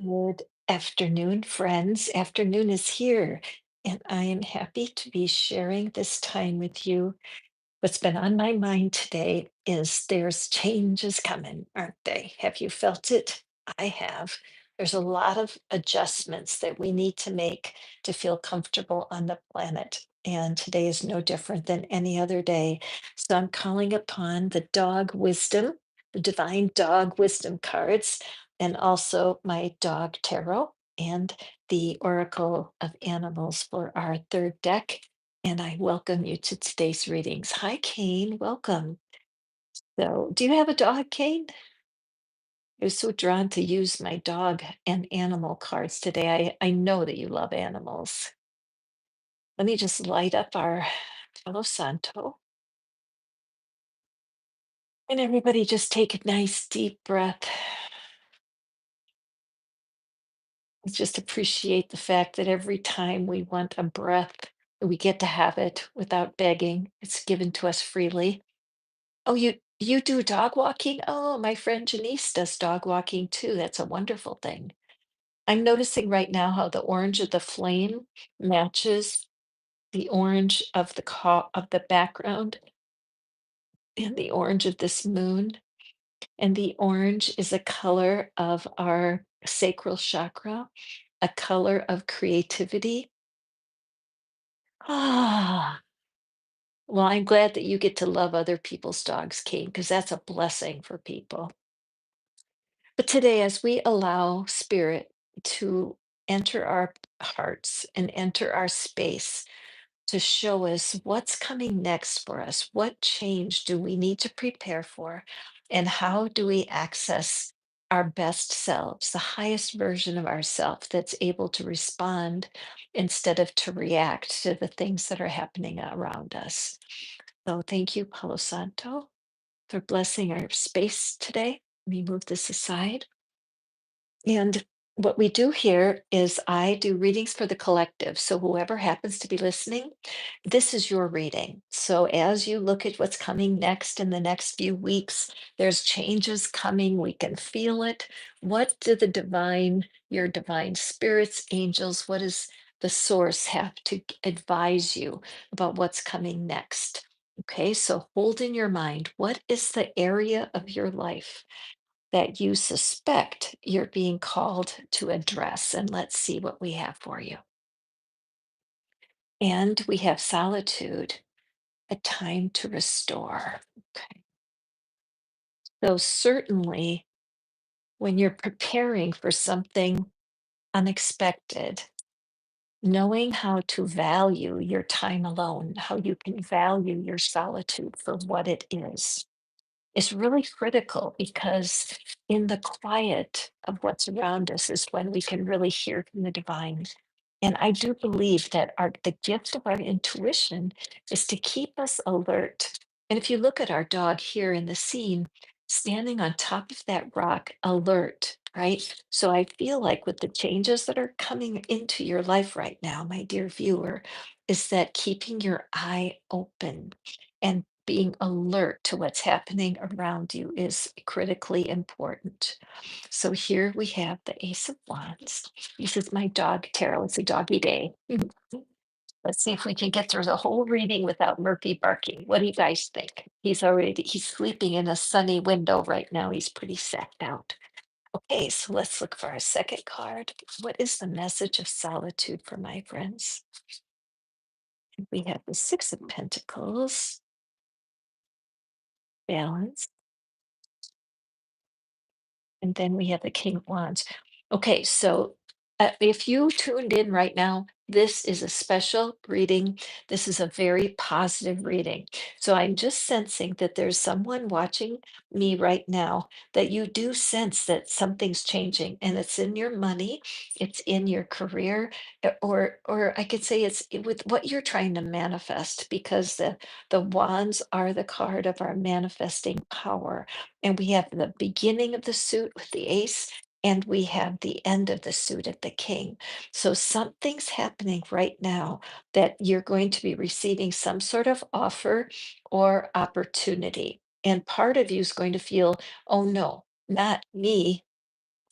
Good afternoon, friends. Afternoon is here, and I am happy to be sharing this time with you. What's been on my mind today is there's changes coming, aren't they? Have you felt it? I have. There's a lot of adjustments that we need to make to feel comfortable on the planet. And today is no different than any other day. So I'm calling upon the dog wisdom, the divine dog wisdom cards, and also my dog tarot and the oracle of animals for our third deck, and I welcome you to today's readings. Hi, Kane. Welcome. So, do you have a dog, Kane? I was so drawn to use my dog and animal cards today. I know that you love animals. Let me just light up our Palo Santo. And everybody just take a nice deep breath. Let's just appreciate the fact that every time we want a breath, we get to have it without begging. It's given to us freely. Oh, you do dog walking? Oh, my friend Janice does dog walking too. That's a wonderful thing. I'm noticing right now how the orange of the flame matches the orange of the background and the orange of this moon. And the orange is a color of our sacral chakra, a color of creativity. Ah, well, I'm glad that you get to love other people's dogs, Kate, because that's a blessing for people. But today, as we allow spirit to enter our hearts and enter our space to show us what's coming next for us, what change do we need to prepare for, and how do we access our best selves, the highest version of ourself that's able to respond instead of to react to the things that are happening around us. So, thank you, Palo Santo, for blessing our space today. Let me move this aside. And what we do here is I do readings for the collective. So whoever happens to be listening, this is your reading. So as you look at what's coming next in the next few weeks, there's changes coming. We can feel it. What do your divine spirits, angels, what does the source have to advise you about what's coming next? Okay, so hold in your mind, what is the area of your life that you suspect you're being called to address? And let's see what we have for you. And we have solitude, a time to restore. Okay. So, certainly, when you're preparing for something unexpected, knowing how to value your time alone, how you can value your solitude for what it is really critical because in the quiet of what's around us is when we can really hear from the divine. And I do believe that the gift of our intuition is to keep us alert. And if you look at our dog here in the scene, standing on top of that rock, alert, right? So I feel like with the changes that are coming into your life right now, my dear viewer, is that keeping your eye open and being alert to what's happening around you is critically important. So here we have the Ace of Wands. This is my dog tarot. It's a doggy day. Let's see if we can get through the whole reading without Murphy barking. What do you guys think? He's sleeping in a sunny window right now. He's pretty sacked out. Okay, so let's look for our second card. What is the message of solitude for my friends? We have the Six of Pentacles, balance. And then we have the King of Wands. Okay, so if you tuned in right now, this is a special reading. This is a very positive reading. So I'm just sensing that there's someone watching me right now that you do sense that something's changing, and it's in your money, it's in your career, or I could say with what you're trying to manifest, because the wands are the card of our manifesting power, and we have the beginning of the suit with the ace, and we have the end of the suit at the king. So something's happening right now that you're going to be receiving some sort of offer or opportunity. And part of you is going to feel, oh no, not me.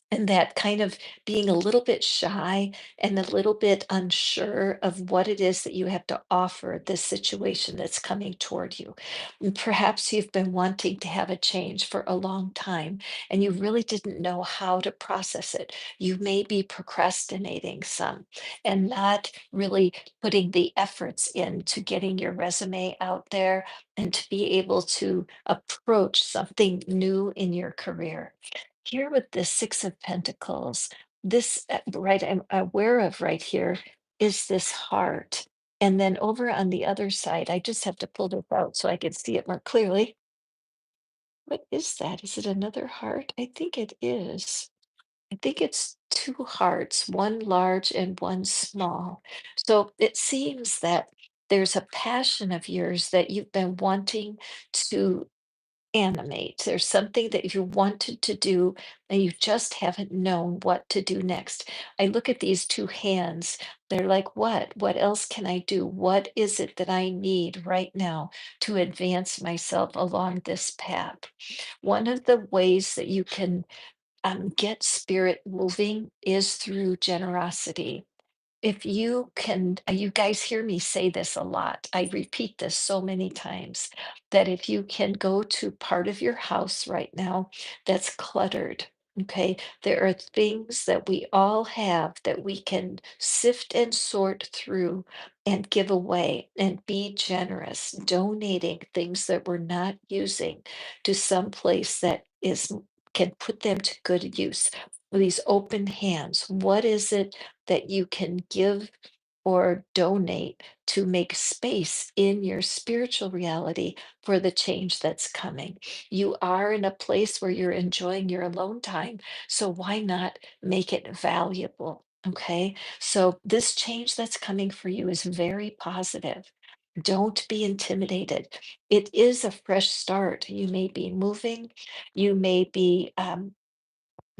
And that kind of being a little bit shy and a little bit unsure of what it is that you have to offer this situation that's coming toward you. And perhaps you've been wanting to have a change for a long time and you really didn't know how to process it. You may be procrastinating some and not really putting the efforts into getting your resume out there and to be able to approach something new in your career. Here with the Six of Pentacles, this right I'm aware of right here is this heart. And then over on the other side, I just have to pull this out so I can see it more clearly. What is that? Is it another heart? I think it is. I think it's two hearts, one large and one small. So it seems that there's a passion of yours that you've been wanting to animate. There's something that you wanted to do and you just haven't known what to do next. I look at these two hands. They're like, what? What else can I do? What is it that I need right now to advance myself along this path? One of the ways that you can get spirit moving is through generosity. If you can, you guys hear me say this a lot. I repeat this so many times that if you can go to part of your house right now that's cluttered, okay, there are things that we all have that we can sift and sort through and give away and be generous, donating things that we're not using to some place that is can put them to good use. These open hands, what is it that you can give or donate to make space in your spiritual reality for the change that's coming? You are in a place where you're enjoying your alone time, so why not make it valuable? Okay, so this change that's coming for you is very positive. Don't be intimidated. It is a fresh start. You may be moving, you may be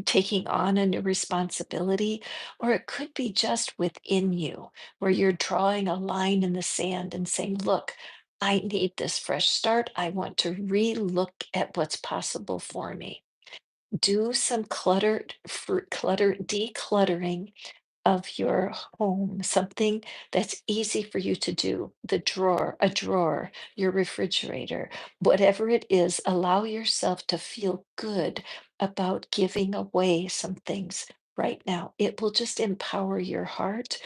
taking on a new responsibility, or it could be just within you where you're drawing a line in the sand and saying, look, I need this fresh start. I want to re-look at what's possible for me. Do some clutter decluttering of your home, something that's easy for you to do, a drawer, your refrigerator, whatever it is, allow yourself to feel good about giving away some things right now. It will just empower your heart.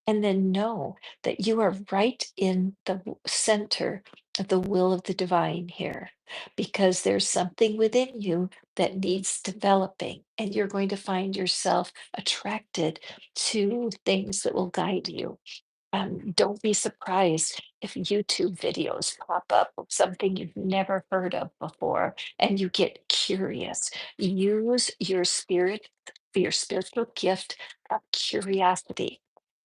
And then know that you are right in the center of the will of the divine here, because there's something within you that needs developing, and you're going to find yourself attracted to things that will guide you. Don't be surprised if YouTube videos pop up of something you've never heard of before and you get curious. Use your spiritual gift of curiosity.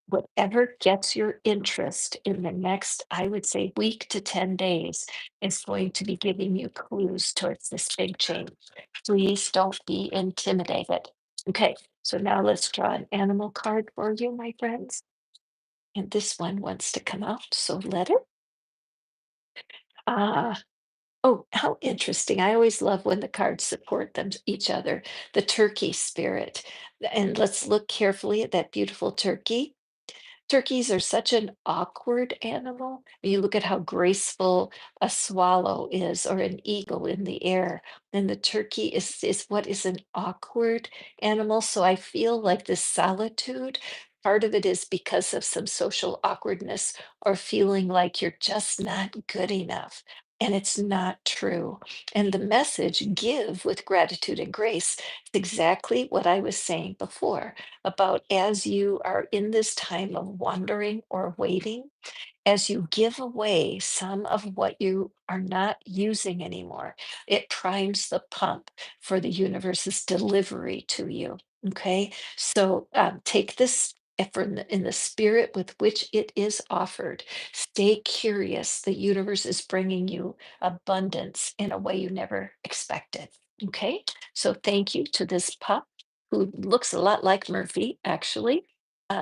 Whatever gets your interest in the next, I would say, week to 10 days is going to be giving you clues towards this big change. Please don't be intimidated. Okay, so now let's draw an animal card for you, my friends. And this one wants to come out, so let it. Ah, oh, how interesting. I always love when the cards support each other. The turkey spirit. And let's look carefully at that beautiful turkey. Turkeys are such an awkward animal. When you look at how graceful a swallow is or an eagle in the air, then the turkey is what is an awkward animal. So I feel like this solitude, part of it is because of some social awkwardness or feeling like you're just not good enough. And it's not true. And the message, give with gratitude and grace, is exactly what I was saying before about as you are in this time of wandering or waiting, as you give away some of what you are not using anymore, it primes the pump for the universe's delivery to you. Okay. So take this effort in the spirit with which it is offered. Stay curious. The universe is bringing you abundance in a way you never expected. Okay. So thank you to this pup who looks a lot like Murphy, actually,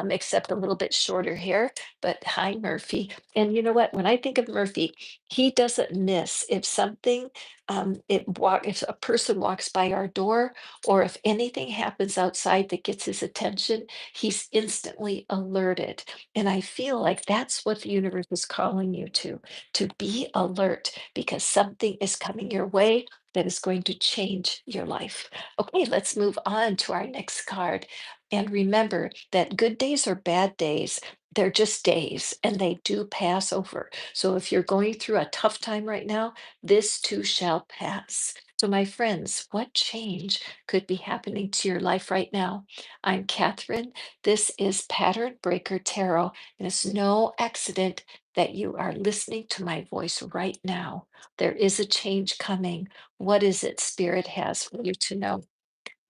except a little bit shorter hair. But hi, Murphy. And you know what? When I think of Murphy, he doesn't miss. If something if a person walks by our door, or if anything happens outside that gets his attention, he's instantly alerted. And I feel like that's what the universe is calling you to be alert, because something is coming your way that is going to change your life. Okay, let's move on to our next card. And remember that good days or bad days, they're just days and they do pass over. So if you're going through a tough time right now, this too shall pass. So, my friends, what change could be happening to your life right now? I'm Catherine. This is Pattern Breaker Tarot, and it's no accident that you are listening to my voice right now. There is a change coming. What is it Spirit has for you to know?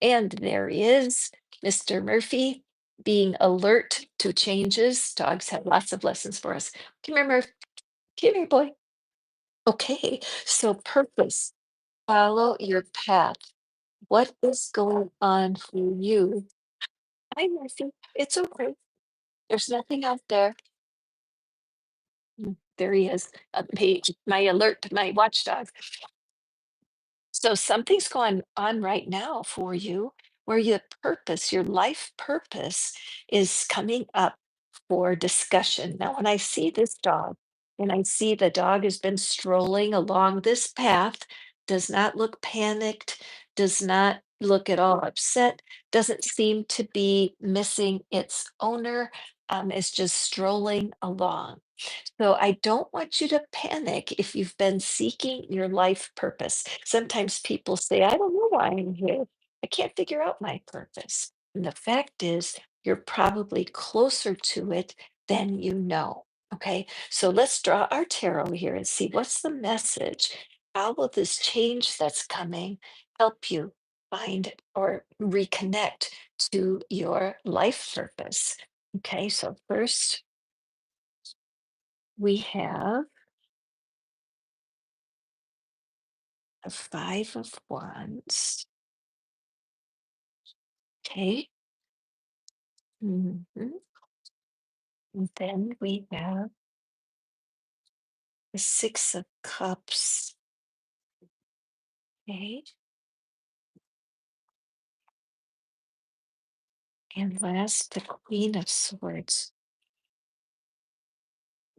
And there is Mr. Murphy being alert to changes. Dogs have lots of lessons for us. Come here, Murph. Come here, boy. Okay, so purpose. Follow your path. What is going on for you? Hi, Murphy. It's okay. There's nothing out there. There he is. My alert, my watchdog. So something's going on right now for you where your purpose, your life purpose is coming up for discussion. Now, when I see this dog and I see the dog has been strolling along this path, does not look panicked, does not look at all upset, doesn't seem to be missing its owner, is just strolling along. So I don't want you to panic if you've been seeking your life purpose. Sometimes people say, I don't know why I'm here. I can't figure out my purpose. And the fact is, you're probably closer to it than you know. Okay. So let's draw our tarot here and see what's the message. How will this change that's coming help you find or reconnect to your life purpose? Okay. So first, we have the Five of Wands. Okay. Mhm. And then we have the Six of Cups. Okay. And last, the Queen of Swords.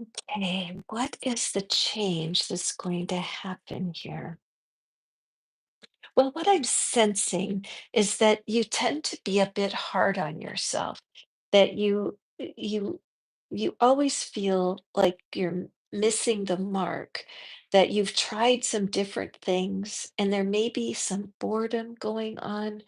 Okay. What is the change that's going to happen here? Well, what I'm sensing is that you tend to be a bit hard on yourself, that you always feel like you're missing the mark, that you've tried some different things and there may be some boredom going on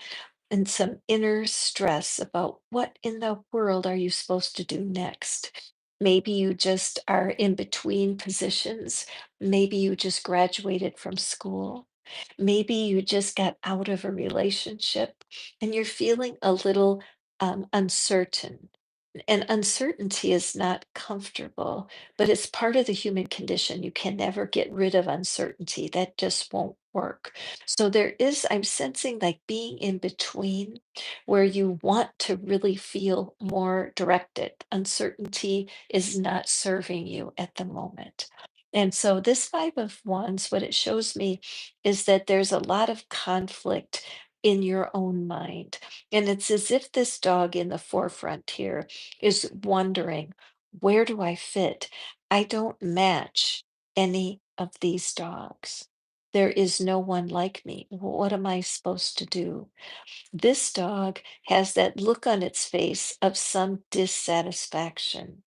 and some inner stress about what in the world are you supposed to do next. Maybe you just are in between positions. Maybe you just graduated from school. Maybe you just got out of a relationship and you're feeling a little uncertain. And uncertainty is not comfortable, but it's part of the human condition. You can never get rid of uncertainty. That just won't work. So there is, I'm sensing like being in between where you want to really feel more directed. Uncertainty is not serving you at the moment. And so this Five of Wands, what it shows me is that there's a lot of conflict in your own mind. And it's as if this dog in the forefront here is wondering, where do I fit? I don't match any of these dogs. There is no one like me. What am I supposed to do? This dog has that look on its face of some dissatisfaction.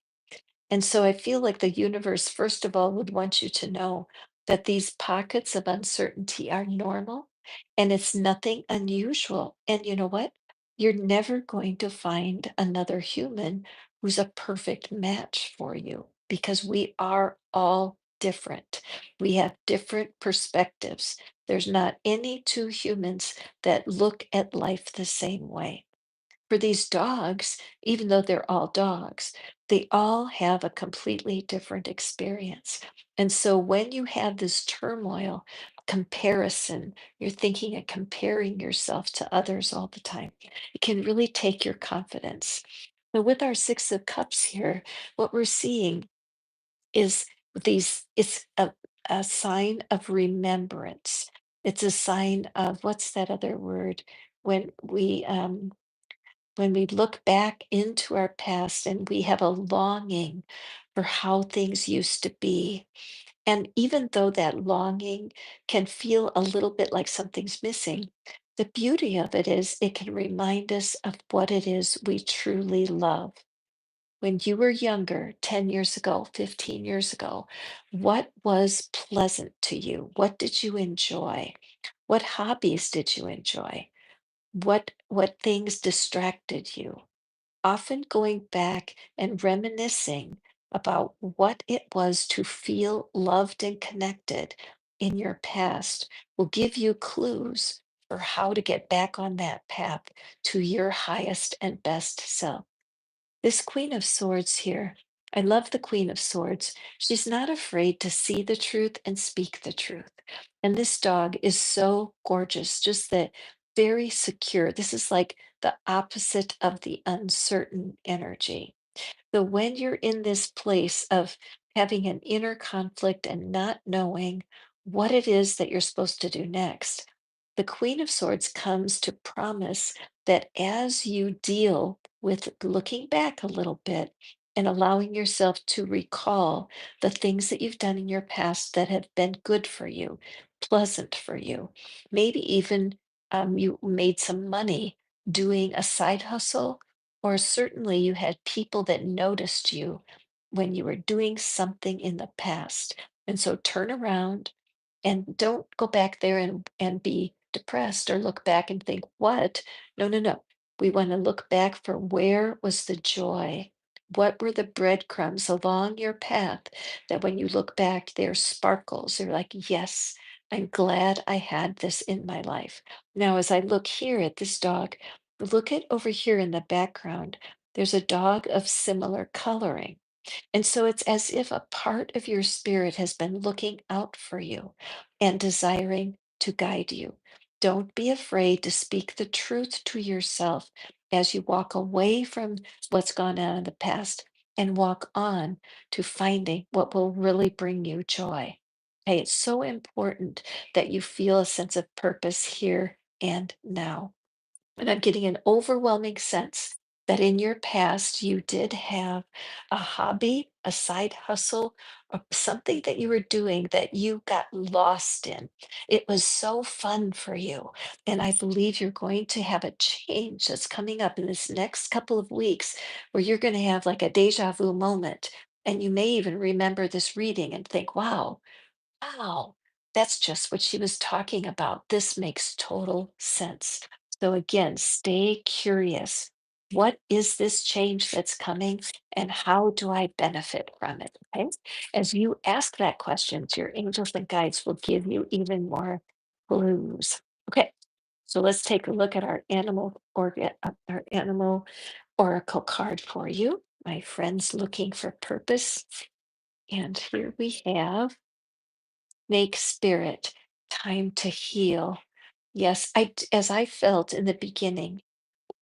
And so I feel like the universe, first of all, would want you to know that these pockets of uncertainty are normal and it's nothing unusual. And you know what? You're never going to find another human who's a perfect match for you because we are all different. We have different perspectives. There's not any two humans that look at life the same way. For these dogs, even though they're all dogs, they all have a completely different experience. And so when you have this turmoil, comparison, you're thinking of comparing yourself to others all the time, it can really take your confidence. But with our Six of Cups here, what we're seeing is it's a sign of remembrance. It's a sign of what's that other word? When we look back into our past and we have a longing for how things used to be. And even though that longing can feel a little bit like something's missing, the beauty of it is it can remind us of what it is we truly love. When you were younger, 10 years ago, 15 years ago, what was pleasant to you? What did you enjoy? What hobbies did you enjoy? What things distracted you? Often going back and reminiscing about what it was to feel loved and connected in your past will give you clues for how to get back on that path to your highest and best self. This Queen of Swords here, I love the Queen of Swords. She's not afraid to see the truth and speak the truth. And this dog is so gorgeous, just that very secure. This is like the opposite of the uncertain energy. So when you're in this place of having an inner conflict and not knowing what it is that you're supposed to do next, the Queen of Swords comes to promise that as you deal with looking back a little bit and allowing yourself to recall the things that you've done in your past that have been good for you, pleasant for you, maybe even you made some money doing a side hustle, or certainly you had people that noticed you when you were doing something in the past. And so turn around and don't go back there and be depressed or look back and think, what? No, no, no. We want to look back for where was the joy? What were the breadcrumbs along your path that when you look back, there sparkles? They're like, yes, I'm glad I had this in my life. Now, as I look here at this dog, look at over here in the background. There's a dog of similar coloring. And so it's as if a part of your spirit has been looking out for you and desiring to guide you. Don't be afraid to speak the truth to yourself as you walk away from what's gone on in the past and walk on to finding what will really bring you joy. Okay, it's so important that you feel a sense of purpose here and now. And I'm getting an overwhelming sense that in your past you did have a hobby, a side hustle, or something that you were doing that you got lost in. It was so fun for you. And I believe you're going to have a change that's coming up in this next couple of weeks where you're going to have like a deja vu moment. And you may even remember this reading and think, wow, that's just what she was talking about. This makes total sense. So, again, stay curious. What is this change that's coming, and how do I benefit from it? Okay. As you ask that question, your angels and guides will give you even more clues. Okay. So let's take a look at our animal oracle card for you, my friends looking for purpose. And here we have Snake spirit, time to heal. Yes, as I felt in the beginning,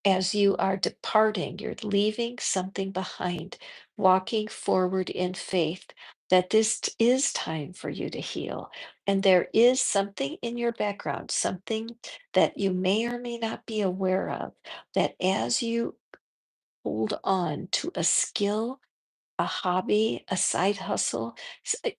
as you are departing, you're leaving something behind, walking forward in faith, that is time for you to heal. And there is something in your background, something that you may or may not be aware of, that as you hold on to a skill, a hobby, a side hustle,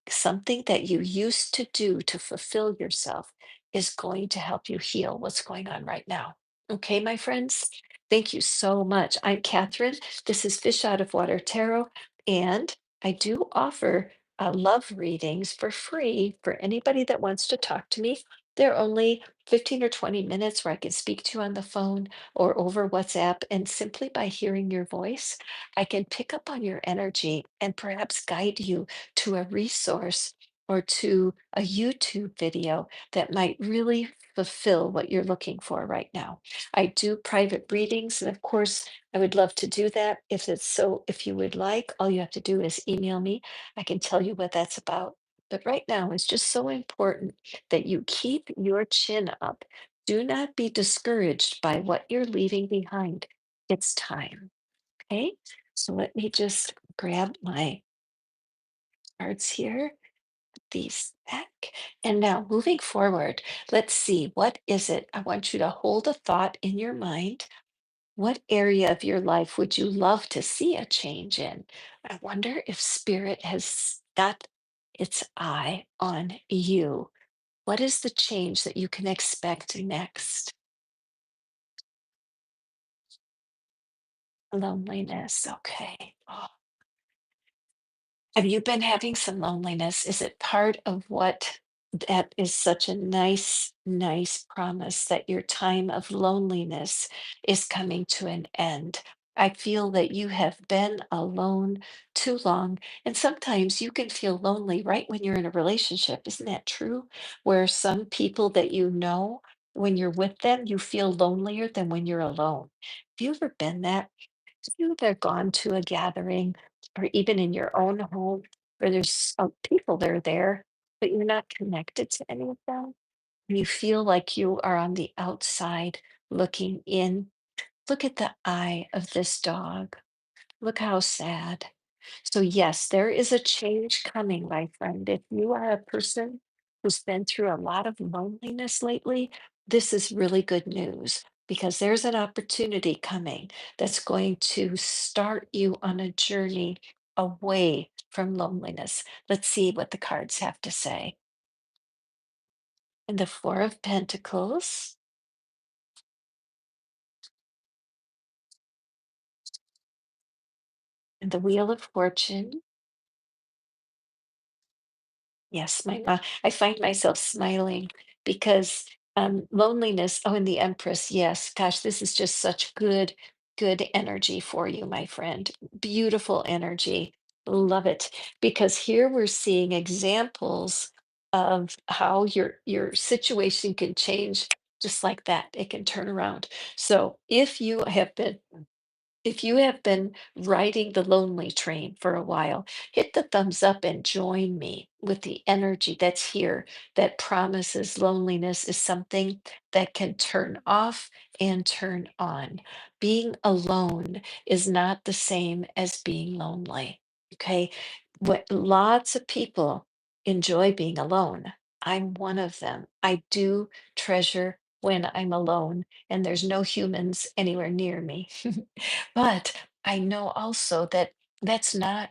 something that you used to do to fulfill yourself is going to help you heal what's going on right now. Okay, my friends, thank you so much. I'm Catherine. This is Fish Out of Water Tarot, and I do offer love readings for free for anybody that wants to talk to me. They're only 15 or 20 minutes where I can speak to you on the phone or over WhatsApp, and simply by hearing your voice, I can pick up on your energy and perhaps guide you to a resource or to a YouTube video that might really fulfill what you're looking for right now. I do private readings, and of course, I would love to do that. If you would like, all you have to do is email me. I can tell you what that's about. But right now, it's just so important that you keep your chin up. Do not be discouraged by what you're leaving behind. It's time. Okay, so let me just grab my cards here. these back. And now moving forward, let's see, what is it? I want you to hold a thought in your mind. What area of your life would you love to see a change in? I wonder if spirit has got its eye on you. What is the change that you can expect next? Loneliness. Okay. Oh, have you been having some loneliness? Is it part of what that is such a nice promise that your time of loneliness is coming to an end? I feel that you have been alone too long, and sometimes you can feel lonely right when you're in a relationship. Isn't that true? Where some people that you know, when you're with them, you feel lonelier than when you're alone. Have you ever been that? Have you ever gone to a gathering or even in your own home where there's people that are there, but you're not connected to any of them? And you feel like you are on the outside looking in. Look at the eye of this dog. Look how sad. So, yes, there is a change coming, my friend. If you are a person who's been through a lot of loneliness lately, this is really good news because there's an opportunity coming that's going to start you on a journey away from loneliness. Let's see what the cards have to say. And the Four of Pentacles and the Wheel of Fortune. Yes, I find myself smiling because loneliness. Oh, and the Empress. Yes, gosh, this is just such good energy for you, my friend. Beautiful energy. Love it. Because here we're seeing examples of how your situation can change just like that. It can turn around. So if you have been riding the lonely train for a while, hit the thumbs up and join me with the energy that's here that promises loneliness is something that can turn off and turn on. Being alone is not the same as being lonely. Okay. What lots of people enjoy being alone. I'm one of them. I do treasure when I'm alone and there's no humans anywhere near me. But I know also that that's not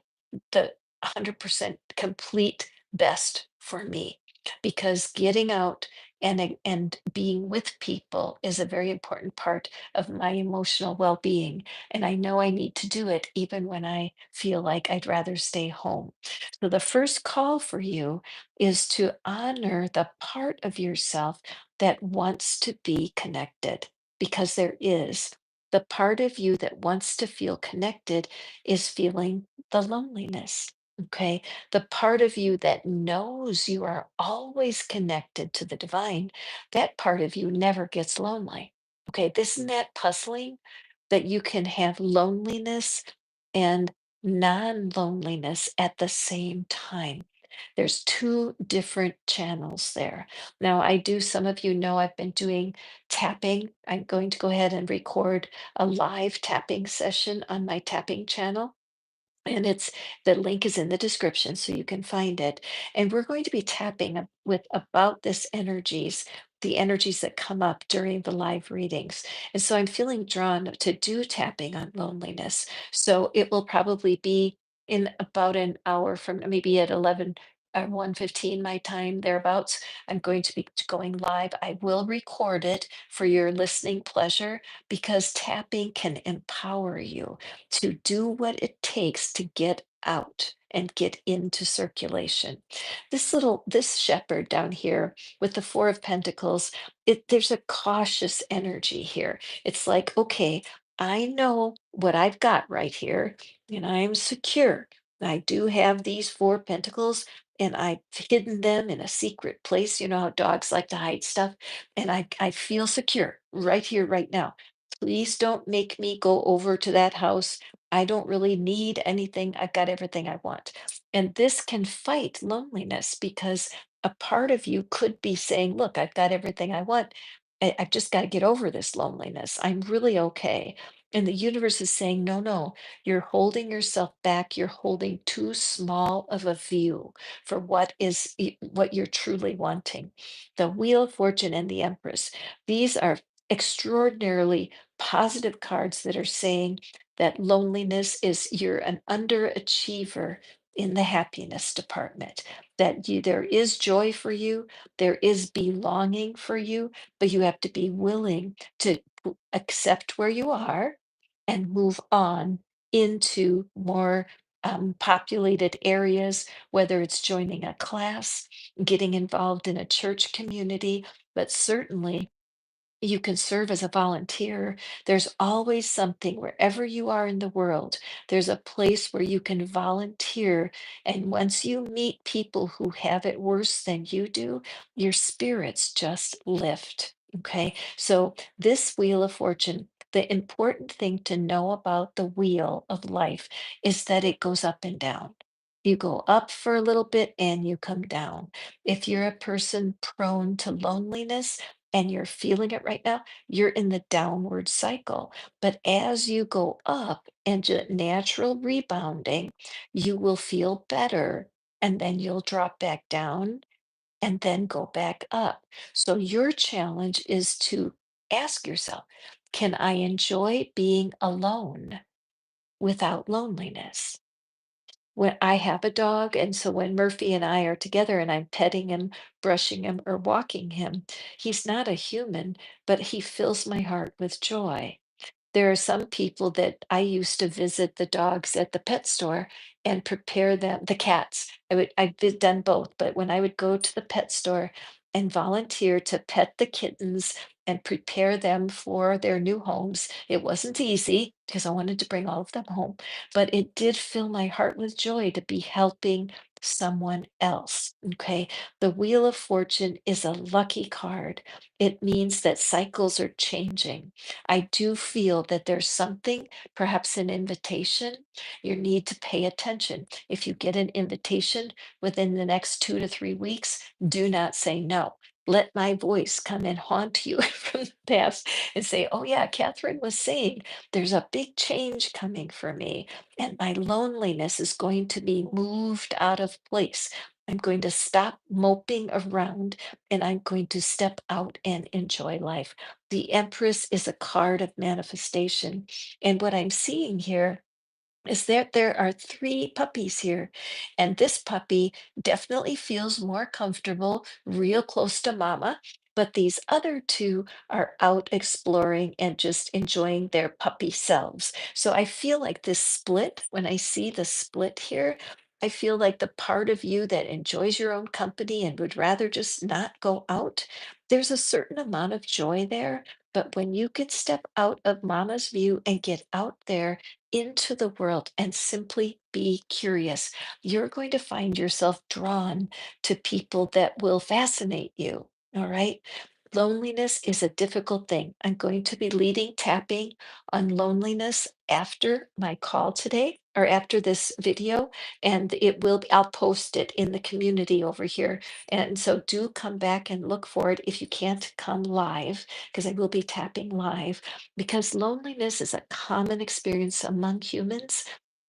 the 100% complete best for me because getting out and being with people is a very important part of my emotional well-being, and I know I need to do it even when I feel like I'd rather stay home. So the first call for you is to honor the part of yourself that wants to be connected, because there is. The part of you that wants to feel connected is feeling the loneliness. Okay. The part of you that knows you are always connected to the divine, that part of you never gets lonely. Okay. Isn't that puzzling that you can have loneliness and non loneliness at the same time? There's two different channels there. Now, some of you know I've been doing tapping. I'm going to go ahead and record a live tapping session on my tapping channel. And the link is in the description so you can find it. And we're going to be tapping with about this energies, the energies that come up during the live readings. And so I'm feeling drawn to do tapping on loneliness. So it will probably be in about an hour from maybe at 11 or 1:15 my time thereabouts. I'm going to be going live. I will record it for your listening pleasure because tapping can empower you to do what it takes to get out and get into circulation. This shepherd down here with the Four of Pentacles, there's a cautious energy here. It's like, okay, I know what I've got right here, and I'm secure. I do have these four pentacles, and I've hidden them in a secret place. You know how dogs like to hide stuff, and I feel secure right here, right now. Please don't make me go over to that house. I don't really need anything. I've got everything I want. And this can fight loneliness because a part of you could be saying, look, I've got everything I want. I've just got to get over this loneliness. I'm really okay. And the universe is saying, no, no, you're holding yourself back. You're holding too small of a view for what you're truly wanting. The Wheel of Fortune and the Empress. These are extraordinarily positive cards that are saying that loneliness is you're an underachiever in the happiness department, that there is joy for you, there is belonging for you, but you have to be willing to accept where you are and move on into more populated areas, whether it's joining a class, getting involved in a church community, but certainly you can serve as a volunteer. There's always something wherever you are in the world. There's a place where you can volunteer. And once you meet people who have it worse than you do, your spirits just lift. Okay. So, this Wheel of Fortune, the important thing to know about the wheel of life is that it goes up and down. You go up for a little bit and you come down. If you're a person prone to loneliness, and you're feeling it right now, you're in the downward cycle. But as you go up and natural rebounding, you will feel better and then you'll drop back down and then go back up. So your challenge is to ask yourself, can I enjoy being alone without loneliness? When I have a dog, and so when Murphy and I are together and I'm petting him, brushing him, or walking him, he's not a human, but he fills my heart with joy. There are some people that I used to visit the dogs at the pet store and prepare them, the cats. I've done both, but when I would go to the pet store and volunteer to pet the kittens and prepare them for their new homes, it wasn't easy because I wanted to bring all of them home, but it did fill my heart with joy to be helping someone else. Okay. The Wheel of Fortune is a lucky card. It means that cycles are changing. I do feel that there's something, perhaps an invitation. You need to pay attention. If you get an invitation within the next 2 to 3 weeks, do not say no. Let my voice come and haunt you from the past and say, oh, yeah, Catherine was saying there's a big change coming for me, and my loneliness is going to be moved out of place. I'm going to stop moping around and I'm going to step out and enjoy life. The Empress is a card of manifestation. And what I'm seeing here is that there are three puppies here. And this puppy definitely feels more comfortable, real close to mama. But these other two are out exploring and just enjoying their puppy selves. So I feel like this split, when I see the split here, I feel like the part of you that enjoys your own company and would rather just not go out, there's a certain amount of joy there. But when you could step out of mama's view and get out there into the world and simply be curious, you're going to find yourself drawn to people that will fascinate you. All right. Loneliness is a difficult thing. I'm going to be leading tapping on loneliness after my call today or after this video, and I'll post it in the community over here. And so do come back and look for it if you can't come live, because I will be tapping live, because loneliness is a common experience among humans,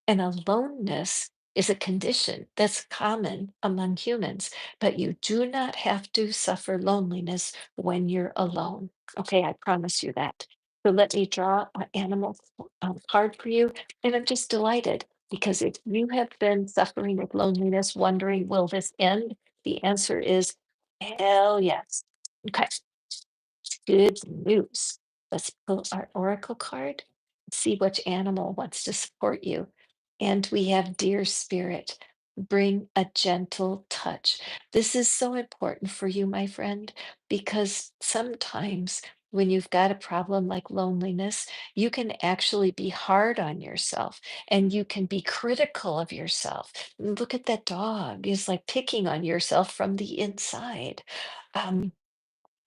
and aloneness is a condition that's common among humans, but you do not have to suffer loneliness when you're alone. Okay, I promise you that. So let me draw an animal card for you. And I'm just delighted because if you have been suffering with loneliness, wondering, will this end? The answer is hell yes. Okay, good news. Let's pull our oracle card, see which animal wants to support you. And we have Dear Spirit, bring a gentle touch. This is so important for you, my friend, because sometimes when you've got a problem like loneliness, you can actually be hard on yourself and you can be critical of yourself. Look at that dog, is like picking on yourself from the inside. Um,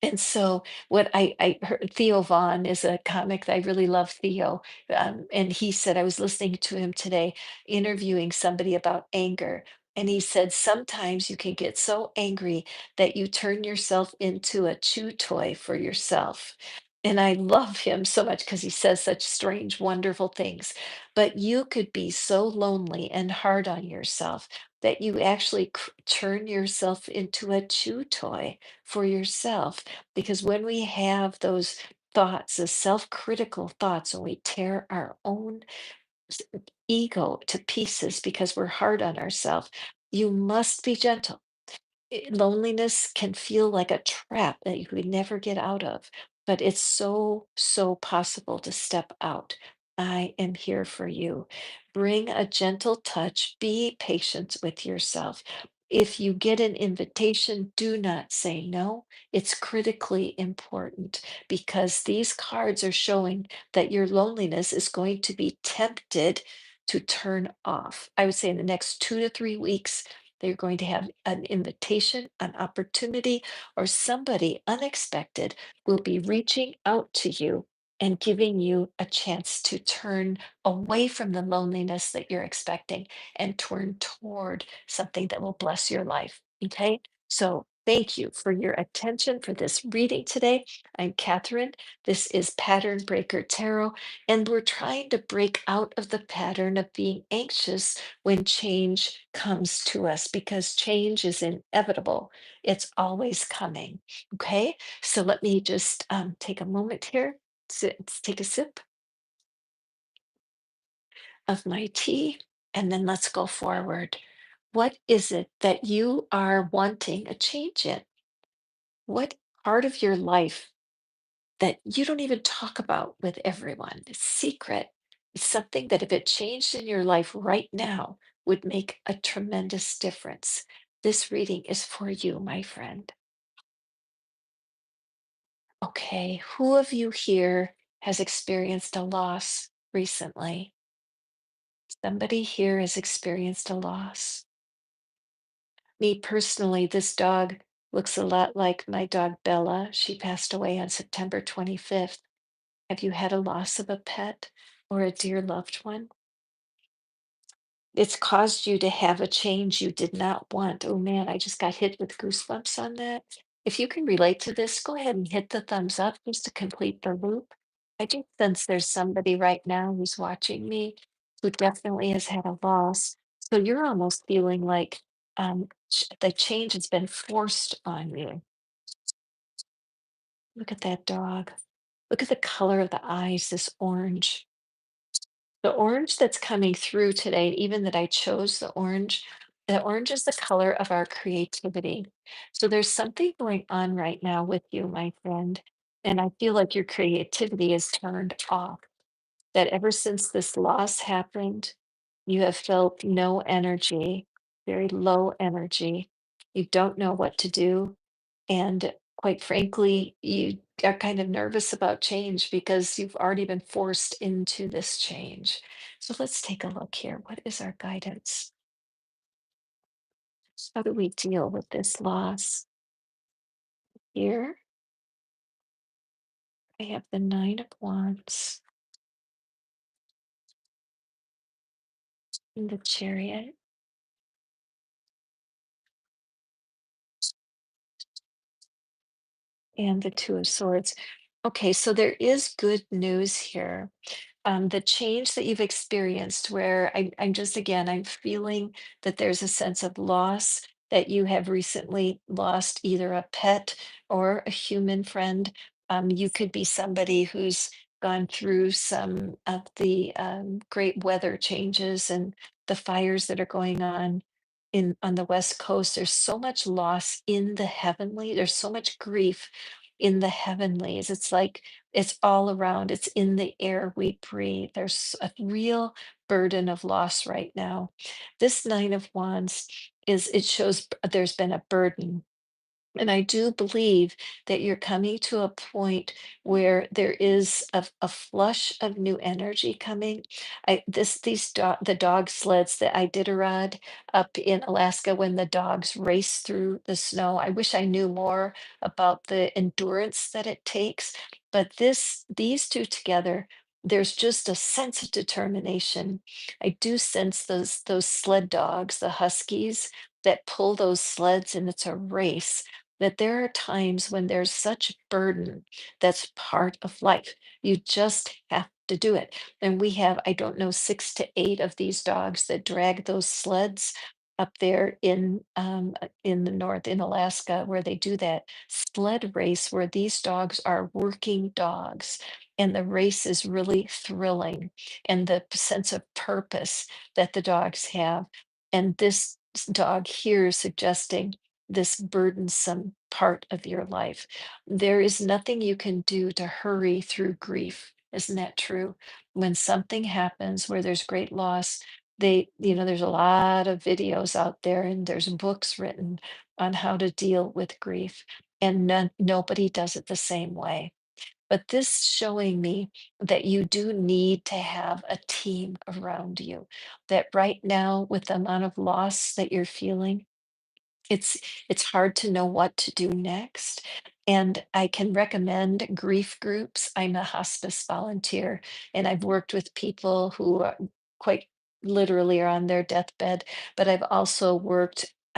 and so what I heard, Theo Vaughn is a comic that I really love Theo. And he said, I was listening to him today interviewing somebody about anger. And he said, sometimes you can get so angry that you turn yourself into a chew toy for yourself. And I love him so much because he says such strange, wonderful things. But you could be so lonely and hard on yourself that you actually turn yourself into a chew toy for yourself. Because when we have those thoughts, the self-critical thoughts, when we tear our own s- ego to pieces because we're hard on ourselves, you must be gentle. Loneliness can feel like a trap that you could never get out of, but it's so, so possible to step out. I am here for you. Bring a gentle touch, be patient with yourself. If you get an invitation, do not say no. It's critically important because these cards are showing that your loneliness is going to be tempted to turn off. I would say in the next 2 to 3 weeks, they're going to have an invitation, an opportunity, or somebody unexpected will be reaching out to you and giving you a chance to turn away from the loneliness that you're expecting and turn toward something that will bless your life. Okay. So thank you for your attention for this reading today. I'm Catherine. This is Pattern Breaker Tarot, and we're trying to break out of the pattern of being anxious when change comes to us because change is inevitable. It's always coming. Okay. So let me just take a moment here. Take a sip of my tea and then let's go forward. What is it that you are wanting a change in? What part of your life that you don't even talk about with everyone? It's secret. It's something that if it changed in your life right now would make a tremendous difference. This reading is for you, my friend. Okay, who of you here has experienced a loss recently? Somebody here has experienced a loss. Me personally, this dog looks a lot like my dog Bella. She passed away on September 25th. Have you had a loss of a pet or a dear loved one? It's caused you to have a change you did not want. Oh man, I just got hit with goosebumps on that. If you can relate to this, go ahead and hit the thumbs up just to complete the loop. I do sense there's somebody right now who's watching me who definitely has had a loss. So you're almost feeling like the change has been forced on you. Look at that dog. Look at the color of the eyes, this orange. The orange that's coming through today, even that I chose the orange is the color of our creativity. So there's something going on right now with you, my friend. And I feel like your creativity is turned off. That ever since this loss happened, you have felt no energy, very low energy. You don't know what to do. And quite frankly, you are kind of nervous about change because you've already been forced into this change. So let's take a look here. What is our guidance? How do we deal with this loss? Here, I have the Nine of Wands and the Chariot and the Two of Swords. Okay, so there is good news here. The change that you've experienced where I'm just again I'm feeling that there's a sense of loss that you have recently lost either a pet or a human friend. You could be somebody who's gone through some of the great weather changes and the fires that are going on in on the west coast. There's so much loss in the heavenly, there's so much grief in the heavenlies. It's like it's all around, it's in the air we breathe. There's a real burden of loss right now. This Nine of Wands it shows there's been a burden, and I do believe that you're coming to a point where there is a flush of new energy coming. The dog sleds that I did ride up in Alaska when the dogs race through the snow. I wish I knew more about the endurance that it takes, but these two together, there's just a sense of determination. I do sense those sled dogs, the huskies that pull those sleds, and it's a race that there are times when there's such burden that's part of life. You just have to do it. And we have, I don't know, 6 to 8 of these dogs that drag those sleds up there in the north in Alaska, where they do that sled race where these dogs are working dogs, and the race is really thrilling, and the sense of purpose that the dogs have. And this dog here is suggesting this burdensome part of your life. There is nothing you can do to hurry through grief. Isn't that true? When something happens where there's great loss, there's a lot of videos out there and there's books written on how to deal with grief, and nobody does it the same way. But this showing me that you do need to have a team around you, that right now, with the amount of loss that you're feeling, it's it's hard to know what to do next, and I can recommend grief groups. I'm a hospice volunteer, and I've worked with people who are quite literally are on their deathbed, but I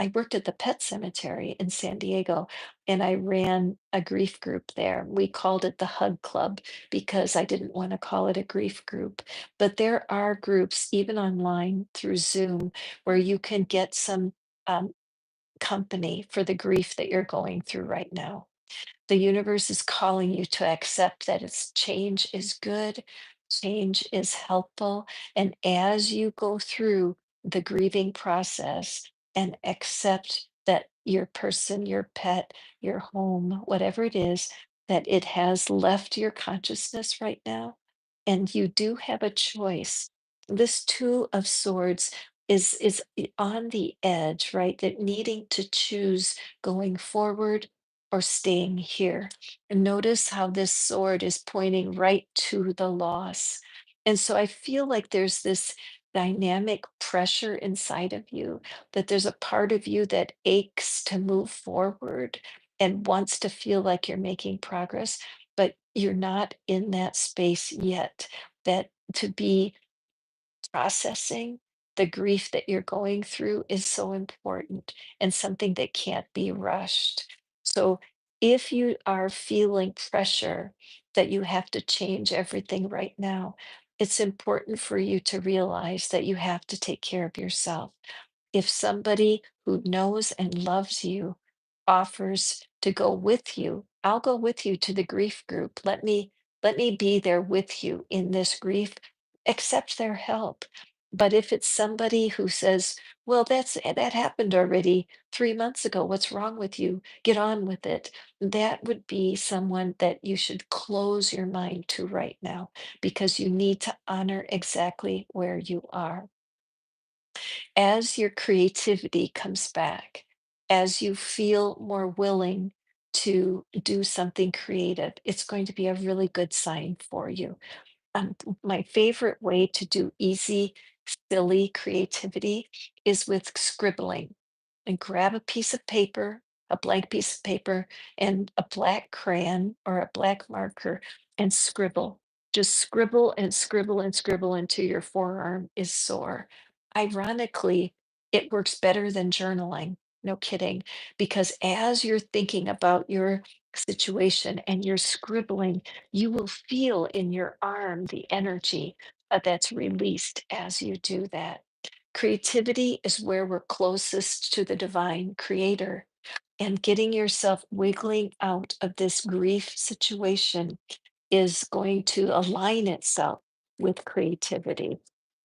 worked at the pet cemetery in San Diego, and I ran a grief group there. We called it the Hug Club because I didn't want to call it a grief group. But there are groups, even online through Zoom, where you can get some um, company for the grief that you're going through right now. The universe is calling you to accept that its change is good, change is helpful. And as you go through the grieving process and accept that your person, your pet, your home, whatever it is, that it has left your consciousness right now, and you do have a choice. This Two of Swords is on the edge, right? That needing to choose going forward or staying here. And notice how this sword is pointing right to the loss. And so I feel like there's this dynamic pressure inside of you, that there's a part of you that aches to move forward and wants to feel like you're making progress, but you're not in that space yet. That to be processing the grief that you're going through is so important and something that can't be rushed. So, if you are feeling pressure that you have to change everything right now, it's important for you to realize that you have to take care of yourself. If somebody who knows and loves you offers to go with you, I'll go with you to the grief group. Let me be there with you in this grief. Accept their help. But if it's somebody who says, "Well, that happened already 3 months ago. What's wrong with you? Get on with it." That would be someone that you should close your mind to right now, because you need to honor exactly where you are. As your creativity comes back, as you feel more willing to do something creative, it's going to be a really good sign for you. My favorite way to do easy, silly creativity is with scribbling. And grab a piece of paper, a blank piece of paper, and a black crayon or a black marker, and scribble. Just scribble and scribble and scribble until your forearm is sore. Ironically, it works better than journaling. No kidding. Because as you're thinking about your situation and you're scribbling, you will feel in your arm the energy that's released as you do that. Creativity is where we're closest to the divine creator, and getting yourself wiggling out of this grief situation is going to align itself with creativity.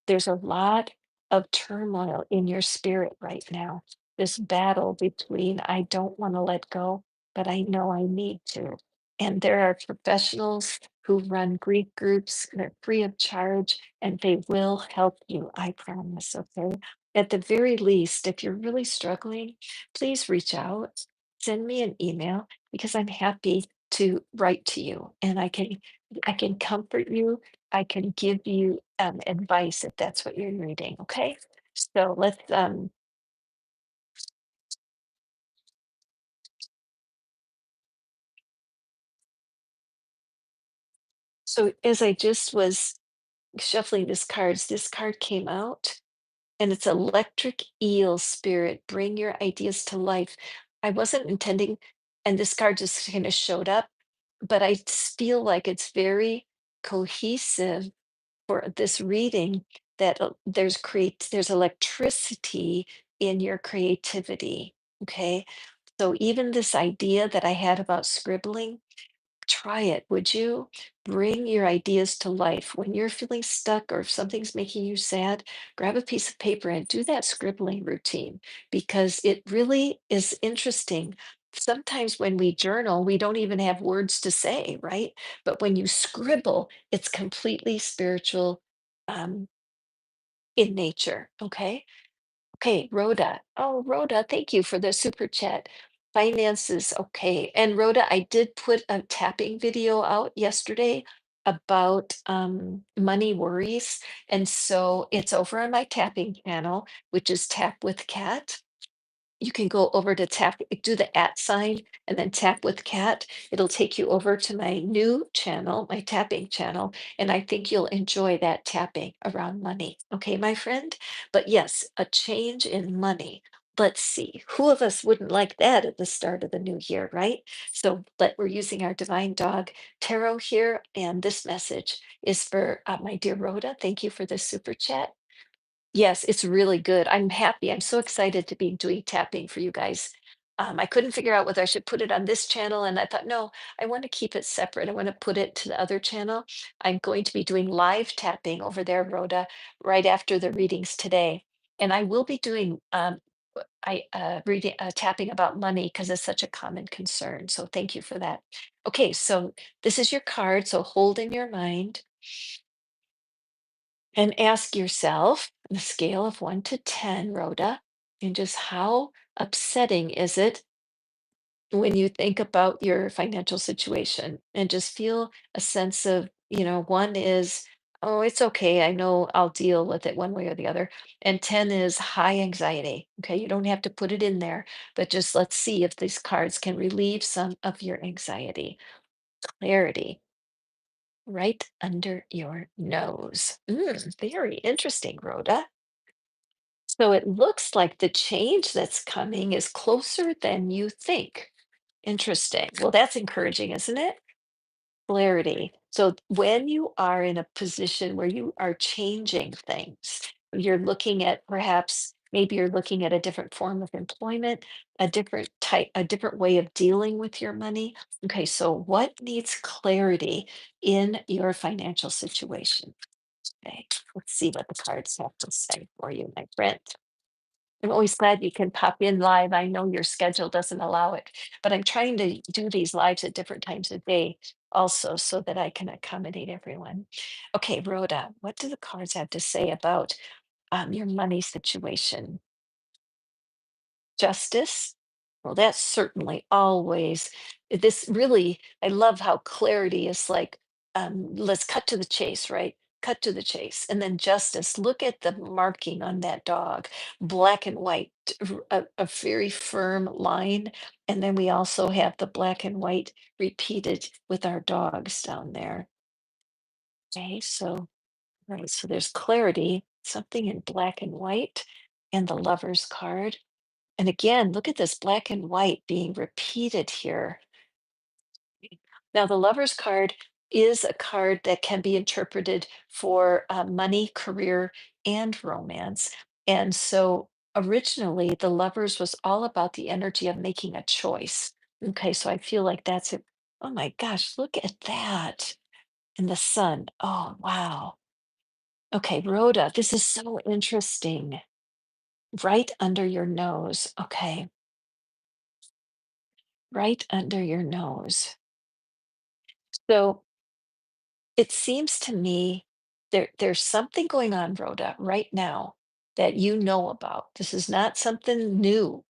There's a lot of turmoil in your spirit right now. This battle between I don't want to let go, but I know I need to. And there are professionals who run grief groups. They're free of charge and they will help you. I promise. Okay. At the very least, if you're really struggling, please reach out, send me an email, because I'm happy to write to you and I can comfort you. I can give you advice if that's what you're needing. Okay. So so as I just was shuffling this card came out, and it's electric eel spirit. Bring your ideas to life. I wasn't intending and this card just kind of showed up, but feel like it's very cohesive for this reading that there's electricity in your creativity. Okay. So even this idea that I had about scribbling, try it, would you? Bring your ideas to life. When you're feeling stuck or if something's making you sad, grab a piece of paper and do that scribbling routine because it really is interesting. Sometimes when we journal, we don't even have words to say, right? But when you scribble, it's completely spiritual, um, in nature. Okay. Okay, Rhoda. Oh, Rhoda, thank you for the super chat. Finances, okay. And Rhoda, I did put a tapping video out yesterday about money worries. And so it's over on my tapping channel, which is Tap with Cat. You can go over to tap, do the at sign and then tap with cat. It'll take you over to my new channel, my tapping channel. And I think you'll enjoy that tapping around money. Okay, my friend? But yes, a change in money. Let's see, who of us wouldn't like that at the start of the new year, right? So we're using our divine dog tarot here. And this message is for my dear Rhoda. Thank you for this super chat. Yes, it's really good. I'm happy. I'm so excited to be doing tapping for you guys. I couldn't figure out whether I should put it on this channel, and I thought, no, I want to keep it separate. I want to put it to the other channel. I'm going to be doing live tapping over there, Rhoda, right after the readings today. And I will be doing I reading tapping about money because it's such a common concern. So thank you for that. Okay, so this is your card. So hold in your mind and ask yourself on a scale of 1 to 10, Rhoda, and just how upsetting is it when you think about your financial situation and just feel a sense of, 1 is, oh, it's okay. I know I'll deal with it one way or the other. And 10 is high anxiety. Okay. You don't have to put it in there, but just let's see if these cards can relieve some of your anxiety. Clarity right under your nose. Very interesting, Rhoda. So it looks like the change that's coming is closer than you think. Interesting. Well, that's encouraging, isn't it? Clarity. So when you are in a position where you are changing things, you're looking at perhaps maybe you're looking at a different form of employment, a different way of dealing with your money. Okay, so what needs clarity in your financial situation? Okay, let's see what the cards have to say for you, my friend. I'm always glad you can pop in live. I know your schedule doesn't allow it, but I'm trying to do these lives at different times of day also so that I can accommodate everyone. Okay, Rhoda, what do the cards have to say about your money situation? Justice? Well, that's certainly always this really, I love how clarity is like, let's cut to the chase, right? Cut to the chase. And then justice, look at the marking on that dog, black and white, a very firm line. And then we also have the black and white repeated with our dogs down there. Okay, so, right, so there's clarity, something in black and white, and the lover's card. And again, look at this black and white being repeated here. Now, the Lover's card is a card that can be interpreted for money, career, and romance. And so originally, the Lovers was all about the energy of making a choice. Okay, so I feel like that's it. Oh my gosh, look at that. And the sun. Oh, wow. Okay, Rhoda, this is so interesting. Right under your nose. Okay, right under your nose. So it seems to me there's something going on, Rhoda, right now that you know about. This is not something new.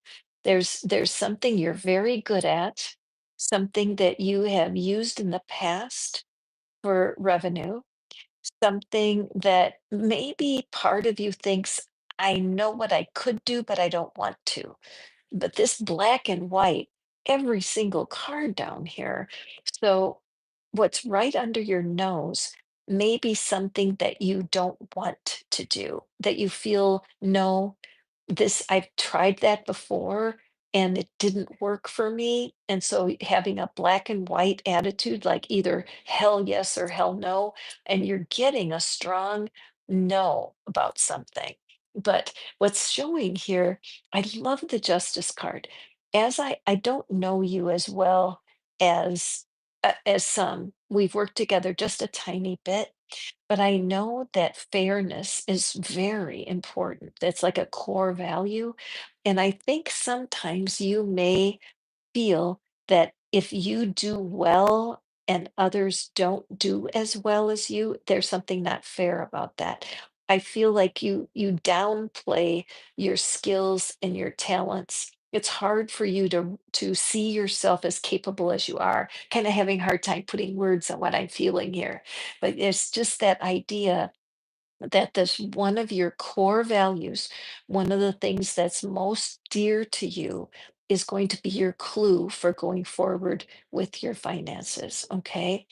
There's something you're very good at, something that you have used in the past for revenue, something that maybe part of you thinks, I know what I could do, but I don't want to. But this black and white, every single card down here. So what's right under your nose may be something that you don't want to do, that you feel, no, this, I've tried that before. and it didn't work for me. And so having a black and white attitude, like either hell yes or hell no, and you're getting a strong no about something. But what's showing here, I love the justice card. I don't know you as well as some. We've worked together just a tiny bit, but I know that fairness is very important. That's like a core value. And I think sometimes you may feel that if you do well and others don't do as well as you, there's something not fair about that. I feel like you downplay your skills and your talents. It's hard for you to see yourself as capable as you are. Kind of having a hard time putting words on what I'm feeling here. But it's just that idea that this one of your core values, one of the things that's most dear to you is going to be your clue for going forward with your finances. Okay.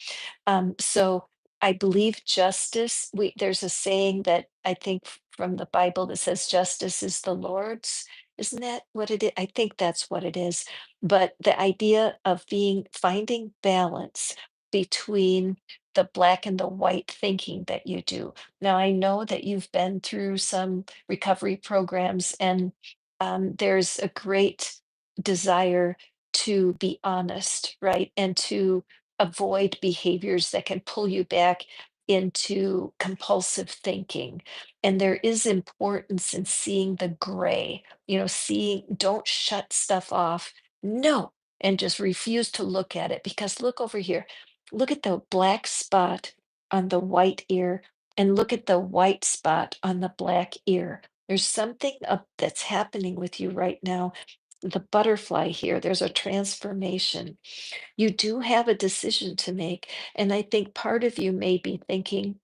So I believe justice, there's a saying that I think from the Bible that says justice is the Lord's. Isn't that what it is? I think that's what it is. But the idea of finding balance between the black and the white thinking that you do. Now, I know that you've been through some recovery programs, and there's a great desire to be honest, right? And to avoid behaviors that can pull you back into compulsive thinking. And there is importance in seeing the gray, don't shut stuff off. No, and just refuse to look at it because look over here. Look at the black spot on the white ear and look at the white spot on the black ear. There's something up that's happening with you right now. The butterfly here, there's a transformation. You do have a decision to make. And I think part of you may be thinking,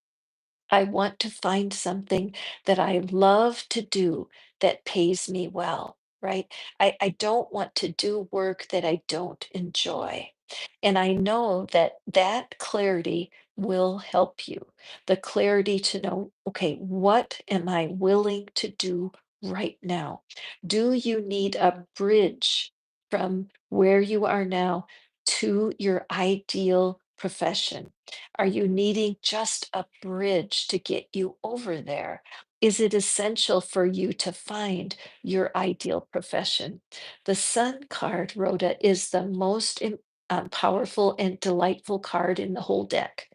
I want to find something that I love to do that pays me well, right? I don't want to do work that I don't enjoy. And I know that that clarity will help you. The clarity to know, okay, what am I willing to do right now? Do you need a bridge from where you are now to your ideal profession? Are you needing just a bridge to get you over there? Is it essential for you to find your ideal profession? The Sun card, Rhoda, is the most powerful and delightful card in the whole deck.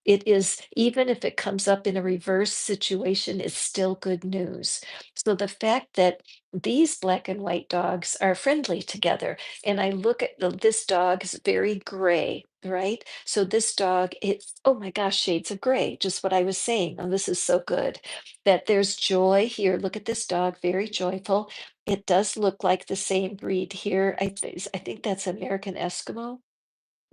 It is, even if it comes up in a reverse situation, it's still good news. So the fact that these black and white dogs are friendly together, and I look at this dog is very gray, right? So this dog, it's, oh my gosh, shades of gray, just what I was saying. Oh, this is so good that there's joy here. Look at this dog, very joyful. It does look like the same breed here. I think that's American Eskimo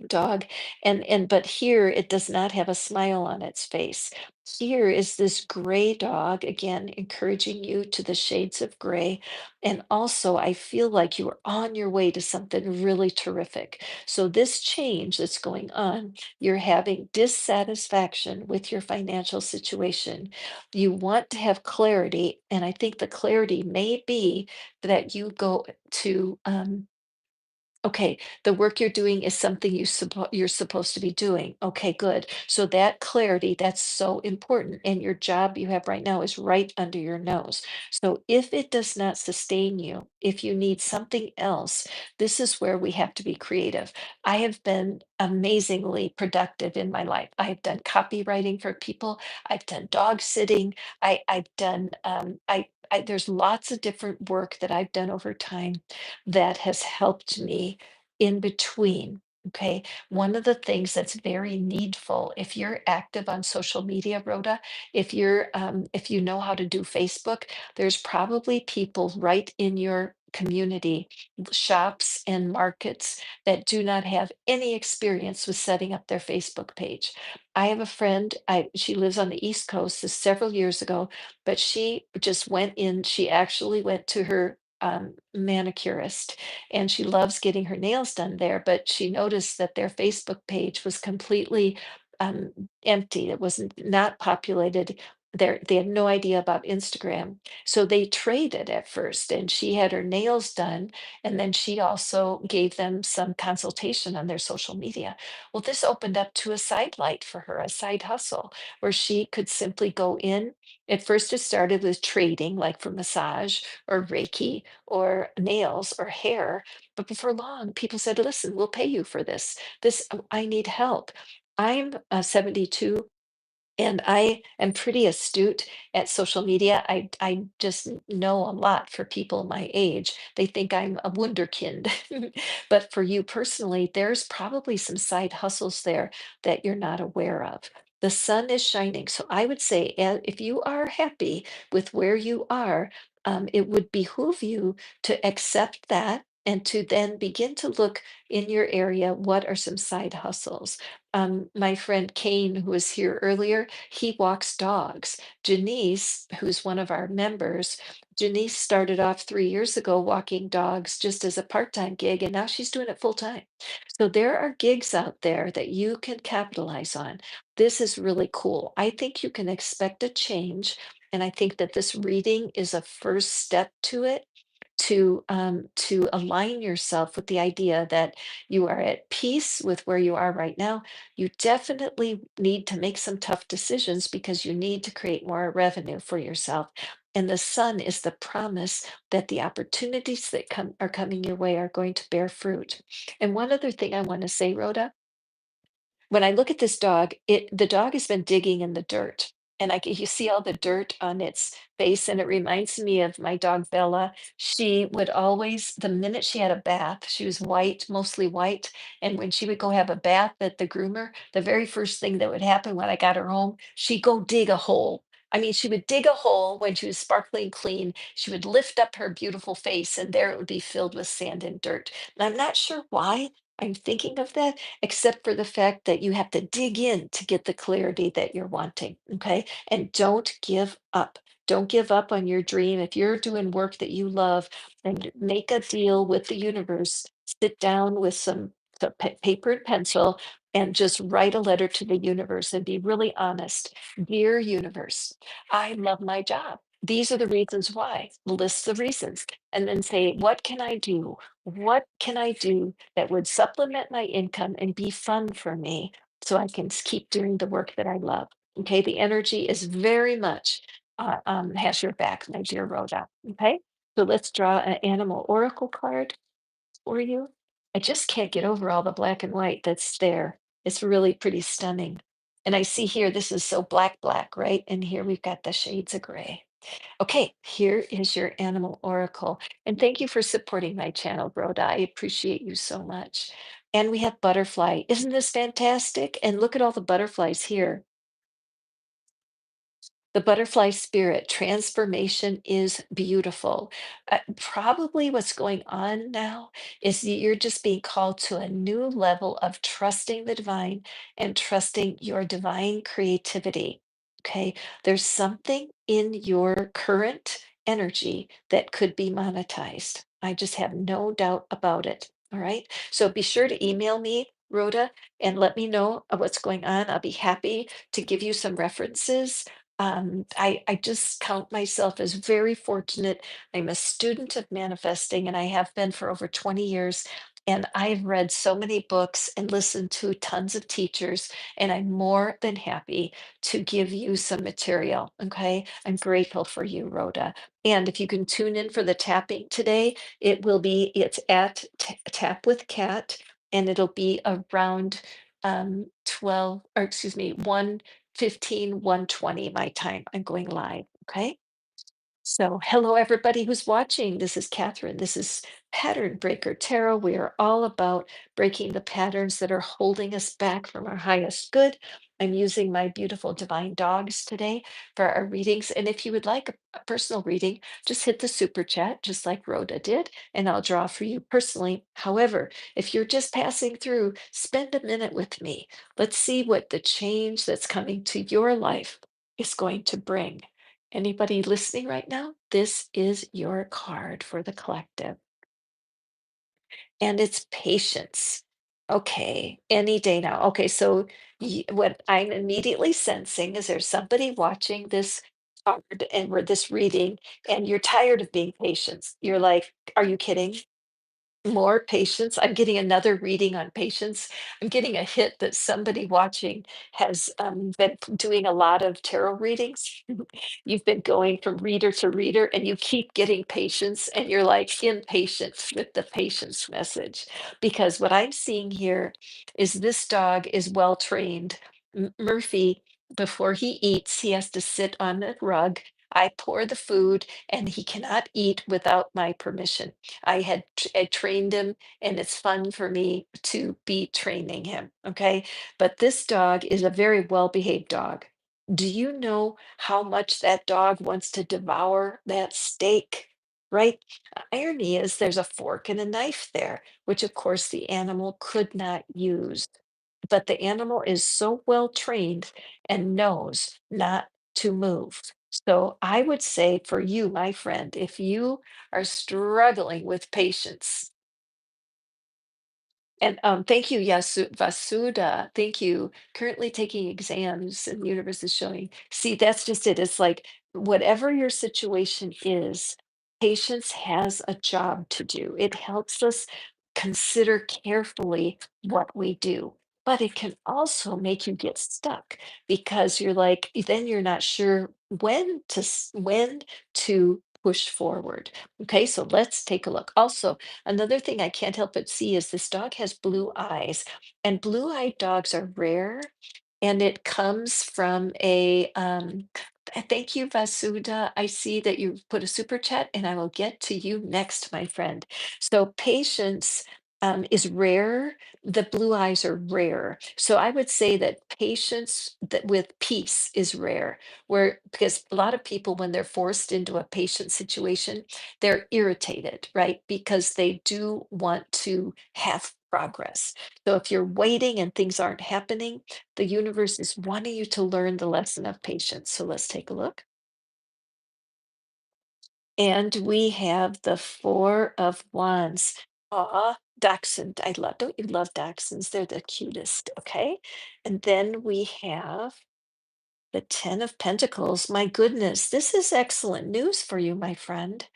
dog, and but here it does not have a smile on its face. Here is this gray dog, again encouraging you to the shades of gray. And also I feel like you are on your way to something really terrific. So this change that's going on, you're having dissatisfaction with your financial situation. You want to have clarity, and I think the clarity may be that you go to okay, the work you're doing is something you're supposed to be doing. Okay, good. So that clarity, that's so important. And your job you have right now is right under your nose. So if it does not sustain you, if you need something else, this is where we have to be creative. I have been amazingly productive in my life. I've done copywriting for people. I've done dog sitting. I've done there's lots of different work that I've done over time that has helped me in between. Okay. One of the things that's very needful, if you're active on social media, Rhoda, if you know how to do Facebook, there's probably people right in your community, shops and markets that do not have any experience with setting up their Facebook page. I have a friend, she lives on the East Coast, this several years ago, but she just went in, she actually went to her manicurist, and she loves getting her nails done there, but she noticed that their Facebook page was completely empty. It wasn't not populated they had no idea about Instagram. So they traded at first, and she had her nails done, and then she also gave them some consultation on their social media. Well, this opened up to a side light for her, a side hustle, where she could simply go in. At first, it started with trading, like for massage or Reiki or nails or hair. But before long, people said, listen, we'll pay you for this. I need help. I'm 72 and I am pretty astute at social media. I just know a lot for people my age. They think I'm a wunderkind. But for you personally, there's probably some side hustles there that you're not aware of. The sun is shining. So I would say, if you are happy with where you are, it would behoove you to accept that and to then begin to look in your area. What are some side hustles? My friend Kane, who was here earlier, he walks dogs. Janice, who's one of our members, Janice started off 3 years ago walking dogs just as a part-time gig, and now she's doing it full time. So there are gigs out there that you can capitalize on. This is really cool. I think you can expect a change, and I think that this reading is a first step to it. To align yourself with the idea that you are at peace with where you are right now. You definitely need to make some tough decisions because you need to create more revenue for yourself. And the sun is the promise that the opportunities that are coming your way are going to bear fruit. And one other thing I want to say, Rhoda, when I look at this dog, the dog has been digging in the dirt. And you see all the dirt on its face, and it reminds me of my dog Bella. She would always, the minute she had a bath, she was white, mostly white. And when she would go have a bath at the groomer, the very first thing that would happen when I got her home, she'd go dig a hole. I mean, she would dig a hole when she was sparkling clean. She would lift up her beautiful face, and there it would be filled with sand and dirt. And I'm not sure why I'm thinking of that, except for the fact that you have to dig in to get the clarity that you're wanting. Okay. And don't give up. Don't give up on your dream. If you're doing work that you love, and make a deal with the universe, sit down with some paper and pencil and just write a letter to the universe and be really honest. Dear universe, I love my job. These are the reasons why. List the reasons and then say, what can I do? What can I do that would supplement my income and be fun for me so I can keep doing the work that I love? Okay, the energy is very much has your back, my dear Rhoda. Okay, so let's draw an animal oracle card for you. I just can't get over all the black and white that's there. It's really pretty stunning. And I see here, this is so black, black, right? And here we've got the shades of gray. Okay, here is your animal oracle. And thank you for supporting my channel, Rhoda. I appreciate you so much. And we have butterfly. Isn't this fantastic? And look at all the butterflies here. The butterfly spirit transformation is beautiful. Probably what's going on now is that you're just being called to a new level of trusting the divine and trusting your divine creativity. Okay. There's something in your current energy that could be monetized. I just have no doubt about it. All right. So be sure to email me, Rhoda, and let me know what's going on. I'll be happy to give you some references. I just count myself as very fortunate. I'm a student of manifesting, and I have been for over 20 years. And I've read so many books and listened to tons of teachers, and I'm more than happy to give you some material. Okay. I'm grateful for you, Rhoda. And if you can tune in for the tapping today, it's at Tap with Cat, and it'll be around 12, or excuse me, 1:15, 1:20 my time. I'm going live. Okay. So, hello, everybody who's watching. This is Catherine. This is Pattern Breaker Tarot. We are all about breaking the patterns that are holding us back from our highest good. I'm using my beautiful divine dogs today for our readings. And if you would like a personal reading, just hit the super chat, just like Rhoda did, and I'll draw for you personally. However, if you're just passing through, spend a minute with me. Let's see what the change that's coming to your life is going to bring. Anybody listening right now? This is your card for the collective, and it's patience. Okay, any day now. Okay, so what I'm immediately sensing is there's somebody watching this card and we're this reading, and you're tired of being patient. You're like, are you kidding? More patience. I'm getting another reading on patience. I'm getting a hit that somebody watching has been doing a lot of tarot readings. You've been going from reader to reader and you keep getting patience and you're like impatient with the patience message. Because what I'm seeing here is this dog is well trained. Murphy, before he eats, he has to sit on the rug. I pour the food and he cannot eat without my permission. I trained him, and it's fun for me to be training him. Okay. But this dog is a very well behaved dog. Do you know how much that dog wants to devour that steak? Right? Irony is there's a fork and a knife there, which of course the animal could not use. But the animal is so well trained and knows not to move. So I would say for you, my friend, if you are struggling with patience, and thank you, Vasuda. Thank you. Currently taking exams, and the universe is showing. See, that's just it. It's like whatever your situation is, patience has a job to do. It helps us consider carefully what we do, but it can also make you get stuck because you're like, then you're not sure when to push forward. Okay, so let's take a look. Also, another thing I can't help but see is this dog has blue eyes, and blue-eyed dogs are rare, and it comes from thank you, Vasuda. I see that you put a super chat, and I will get to you next, my friend. So patience is rare. The blue eyes are rare. So I would say that patience that with peace is rare. Where because a lot of people, when they're forced into a patient situation, they're irritated, right? Because they do want to have progress. So if you're waiting and things aren't happening, the universe is wanting you to learn the lesson of patience. So let's take a look. And we have the Four of Wands. Aw, Dachshund. I love, don't you love Dachshunds? They're the cutest. Okay. And then we have the Ten of Pentacles. My goodness, this is excellent news for you, my friend.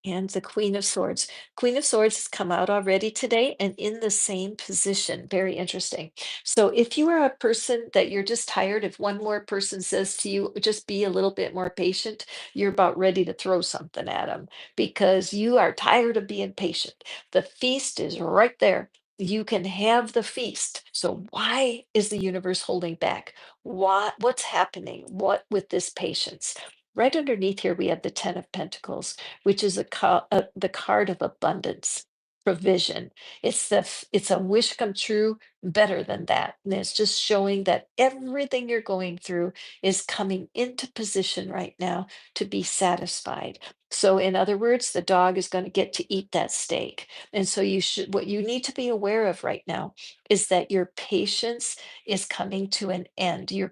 And the Queen of Swords. Queen of Swords has come out already today and in the same position. Very interesting. So if you are a person that you're just tired, if one more person says to you, just be a little bit more patient, you're about ready to throw something at them because you are tired of being patient. The feast is right there. You can have the feast. So why is the universe holding back? What's happening? What with this patience? Right underneath here, we have the Ten of Pentacles, which is the card of abundance, provision. It's a wish come true better than that. And it's just showing that everything you're going through is coming into position right now to be satisfied. So in other words, the dog is going to get to eat that steak. And so what you need to be aware of right now is that your patience is coming to an end. You're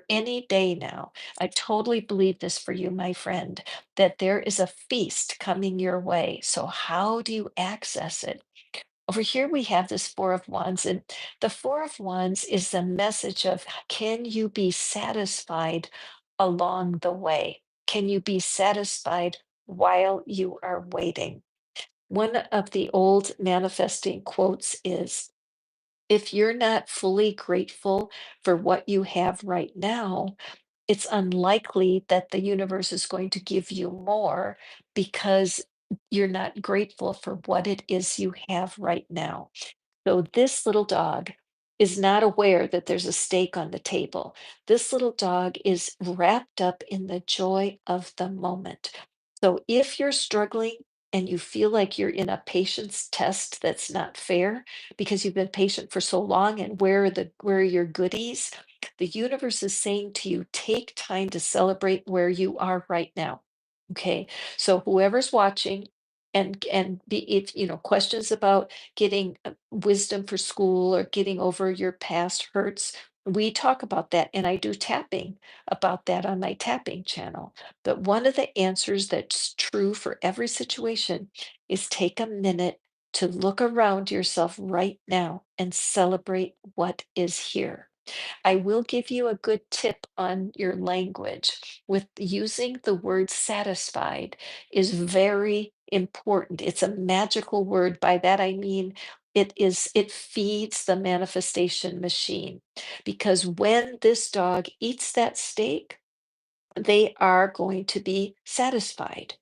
any day now. I totally believe this for you, my friend, that there is a feast coming your way. So, how do you access it? Over here, we have this Four of Wands, and the Four of Wands is the message of can you be satisfied along the way? Can you be satisfied while you are waiting? One of the old manifesting quotes is if you're not fully grateful for what you have right now, it's unlikely that the universe is going to give you more because you're not grateful for what it is you have right now. So this little dog is not aware that there's a steak on the table. This little dog is wrapped up in the joy of the moment. So if you're struggling and you feel like you're in a patience test that's not fair because you've been patient for so long and where are your goodies? The universe is saying to you, take time to celebrate where you are right now. Okay. So whoever's watching and be if questions about getting wisdom for school or getting over your past hurts. We talk about that, and I do tapping about that on my tapping channel. But one of the answers that's true for every situation is take a minute to look around yourself right now and celebrate what is here. I will give you a good tip on your language. With using the word satisfied is very important. It's a magical word. By that I mean it feeds the manifestation machine. Because when this dog eats that steak, they are going to be satisfied.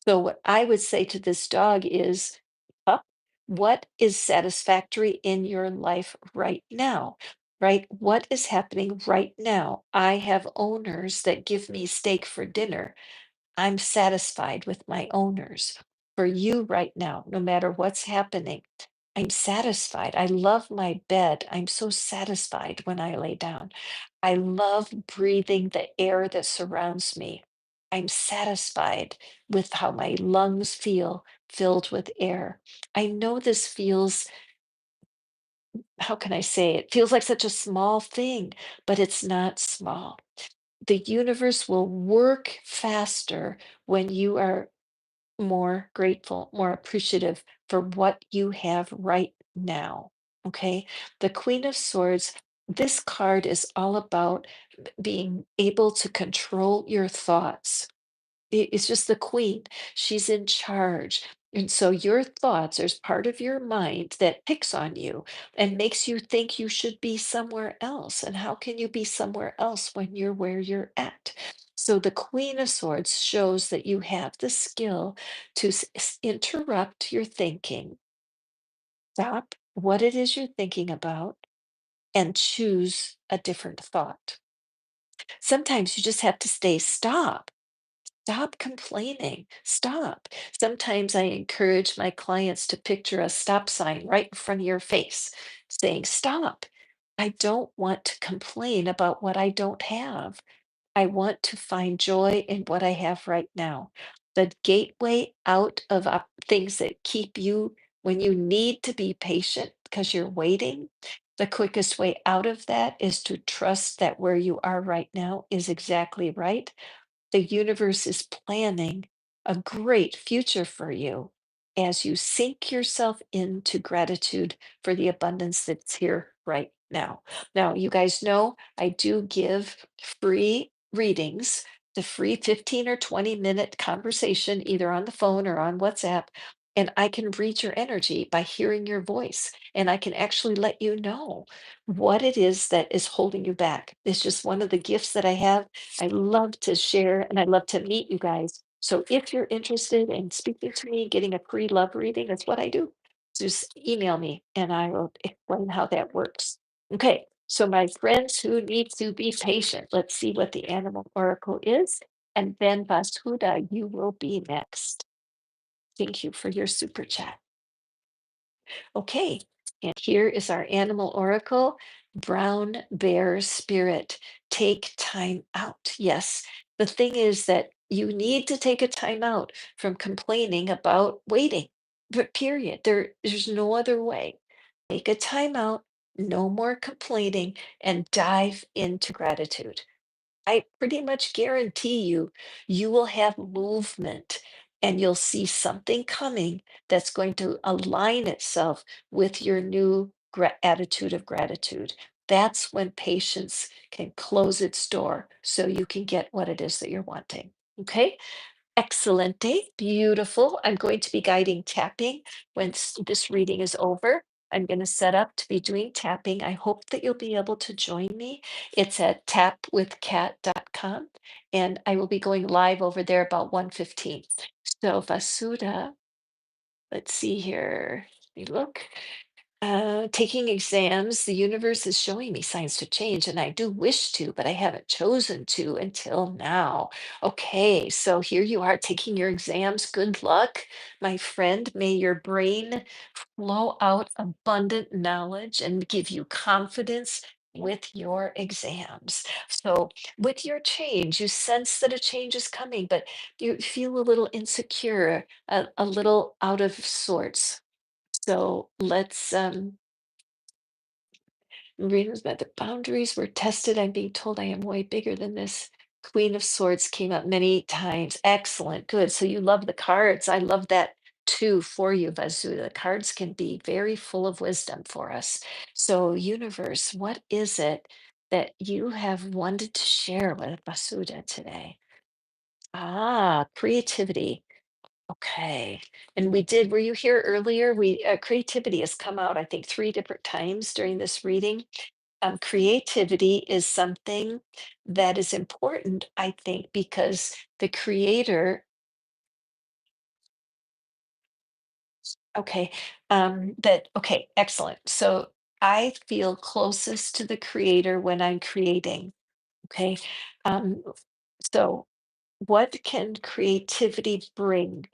So, what I would say to this dog is, "Pup, what is satisfactory in your life right now? Right? What is happening right now? I have owners that give me steak for dinner. I'm satisfied with my owners. For you right now, no matter what's happening, I'm satisfied. I love my bed. I'm so satisfied when I lay down. I love breathing the air that surrounds me. I'm satisfied with how my lungs feel filled with air. I know this feels, how can I say it? Feels like such a small thing, but it's not small. The universe will work faster when you are more grateful, more appreciative for what you have right now. Okay. The Queen of Swords, this card is all about being able to control your thoughts. It's just the queen. She's in charge. And so your thoughts, there's part of your mind that picks on you and makes you think you should be somewhere else. And how can you be somewhere else when you're where you're at? So the Queen of Swords shows that you have the skill to interrupt your thinking, stop what it is you're thinking about, and choose a different thought. Sometimes you just have to stay stop. Stop complaining. Stop. Sometimes I encourage my clients to picture a stop sign right in front of your face saying, "Stop. I don't want to complain about what I don't have. I want to find joy in what I have right now." The gateway out of things that keep you when you need to be patient because you're waiting, the quickest way out of that is to trust that where you are right now is exactly right. The universe is planning a great future for you as you sink yourself into gratitude for the abundance that's here right now. Now, you guys know I do give free readings, the free 15 or 20-minute conversation, either on the phone or on WhatsApp. And I can read your energy by hearing your voice. And I can actually let you know what it is that is holding you back. It's just one of the gifts that I have. I love to share and I love to meet you guys. So if you're interested in speaking to me, getting a free love reading, that's what I do. Just email me and I will explain how that works. Okay, so my friends who need to be patient, let's see what the animal oracle is. And then Vasudha, you will be next. Thank you for your super chat. Okay, and here is our animal oracle, brown bear spirit. Take time out. Yes, the thing is that you need to take a time out from complaining about waiting. But period. There's no other way. Take a time out, no more complaining, and dive into gratitude. I pretty much guarantee you, you will have movement and you'll see something coming that's going to align itself with your new attitude of gratitude. That's when patience can close its door so you can get what it is that you're wanting. Okay. Excelente, beautiful. I'm going to be guiding tapping when this reading is over. I'm going to set up to be doing tapping. I hope that you'll be able to join me. It's at tapwithcat.com, and I will be going live over there about 1:15. So Vasuda, let's see here. Let me look. Taking exams, the universe is showing me signs to change, and I do wish to, but I haven't chosen to until now. Okay, so here you are taking your exams. Good luck, my friend. May your brain flow out abundant knowledge and give you confidence with your exams. So, with your change, you sense that a change is coming, but you feel a little insecure, a little out of sorts. So let's readers that the boundaries were tested. I'm being told I am way bigger than this. Queen of Swords came up many times. Excellent. Good. So you love the cards. I love that too for you, Vasu. The cards can be very full of wisdom for us. So, universe, what is it that you have wanted to share with Vasuda today? Ah, creativity. Okay. And were you here earlier? Creativity has come out, I think, three different times during this reading. Creativity is something that is important, I think, because the creator, okay, okay, excellent. So I feel closest to the creator when I'm creating. Okay. Um, so what can creativity bring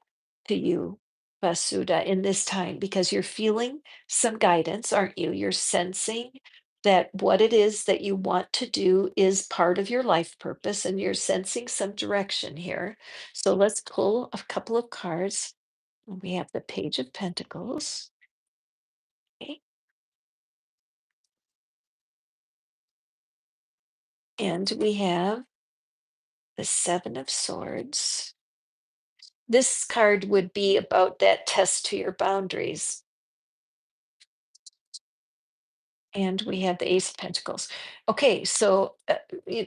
to you, Basuda, in this time? Because you're feeling some guidance, aren't you? You're sensing that what it is that you want to do is part of your life purpose, and you're sensing some direction here. So let's pull a couple of cards. We have the Page of Pentacles. Okay, and we have the Seven of Swords. This card would be about that test to your boundaries. And we have the Ace of Pentacles. Okay, so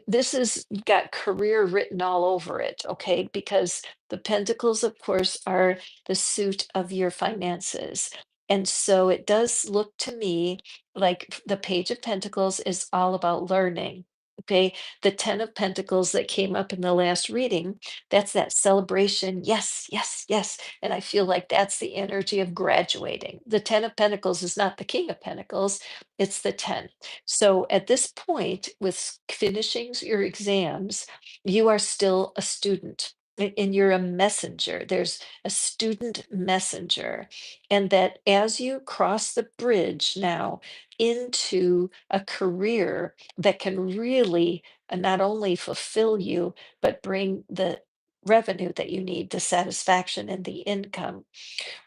this has got career written all over it, okay? Because the Pentacles, of course, are the suit of your finances. And so it does look to me like the Page of Pentacles is all about learning. Okay, the Ten of Pentacles that came up in the last reading, that's that celebration. Yes, yes, yes. And I feel like that's the energy of graduating. The Ten of Pentacles is not the King of Pentacles, it's the 10. So at this point, with finishing your exams, you are still a student and you're a messenger. There's a student messenger. And that as you cross the bridge now into a career that can really not only fulfill you, but bring the revenue that you need, the satisfaction and the income,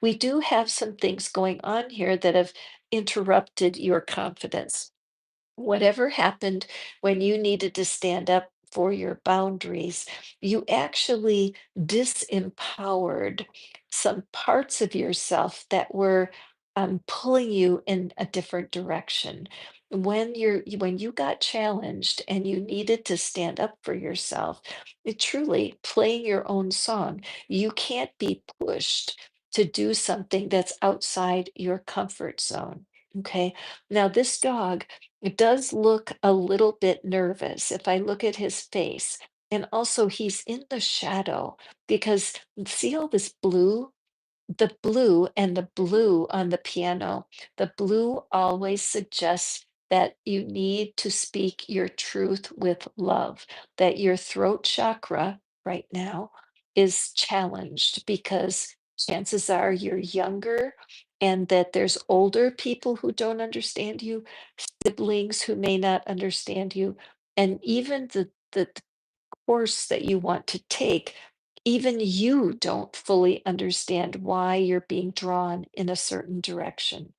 we do have some things going on here that have interrupted your confidence. Whatever happened when you needed to stand up for your boundaries, you actually disempowered some parts of yourself that were pulling you in a different direction. When you got challenged and you needed to stand up for yourself, it truly playing your own song, you can't be pushed to do something that's outside your comfort zone. Okay. Now, this dog, it does look a little bit nervous if I look at his face. And also, he's in the shadow because see all this blue? The blue and the blue on the piano, the blue always suggests that you need to speak your truth with love, that your throat chakra right now is challenged because chances are you're younger and that there's older people who don't understand you, siblings who may not understand you, and even the course that you want to take, even you don't fully understand why you're being drawn in a certain direction.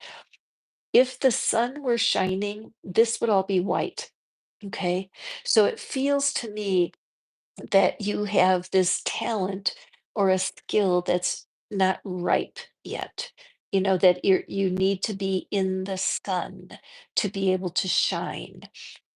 If the sun were shining, this would all be white. Okay. So it feels to me that you have this talent or a skill that's not ripe yet. You know, that you need to be in the sun to be able to shine.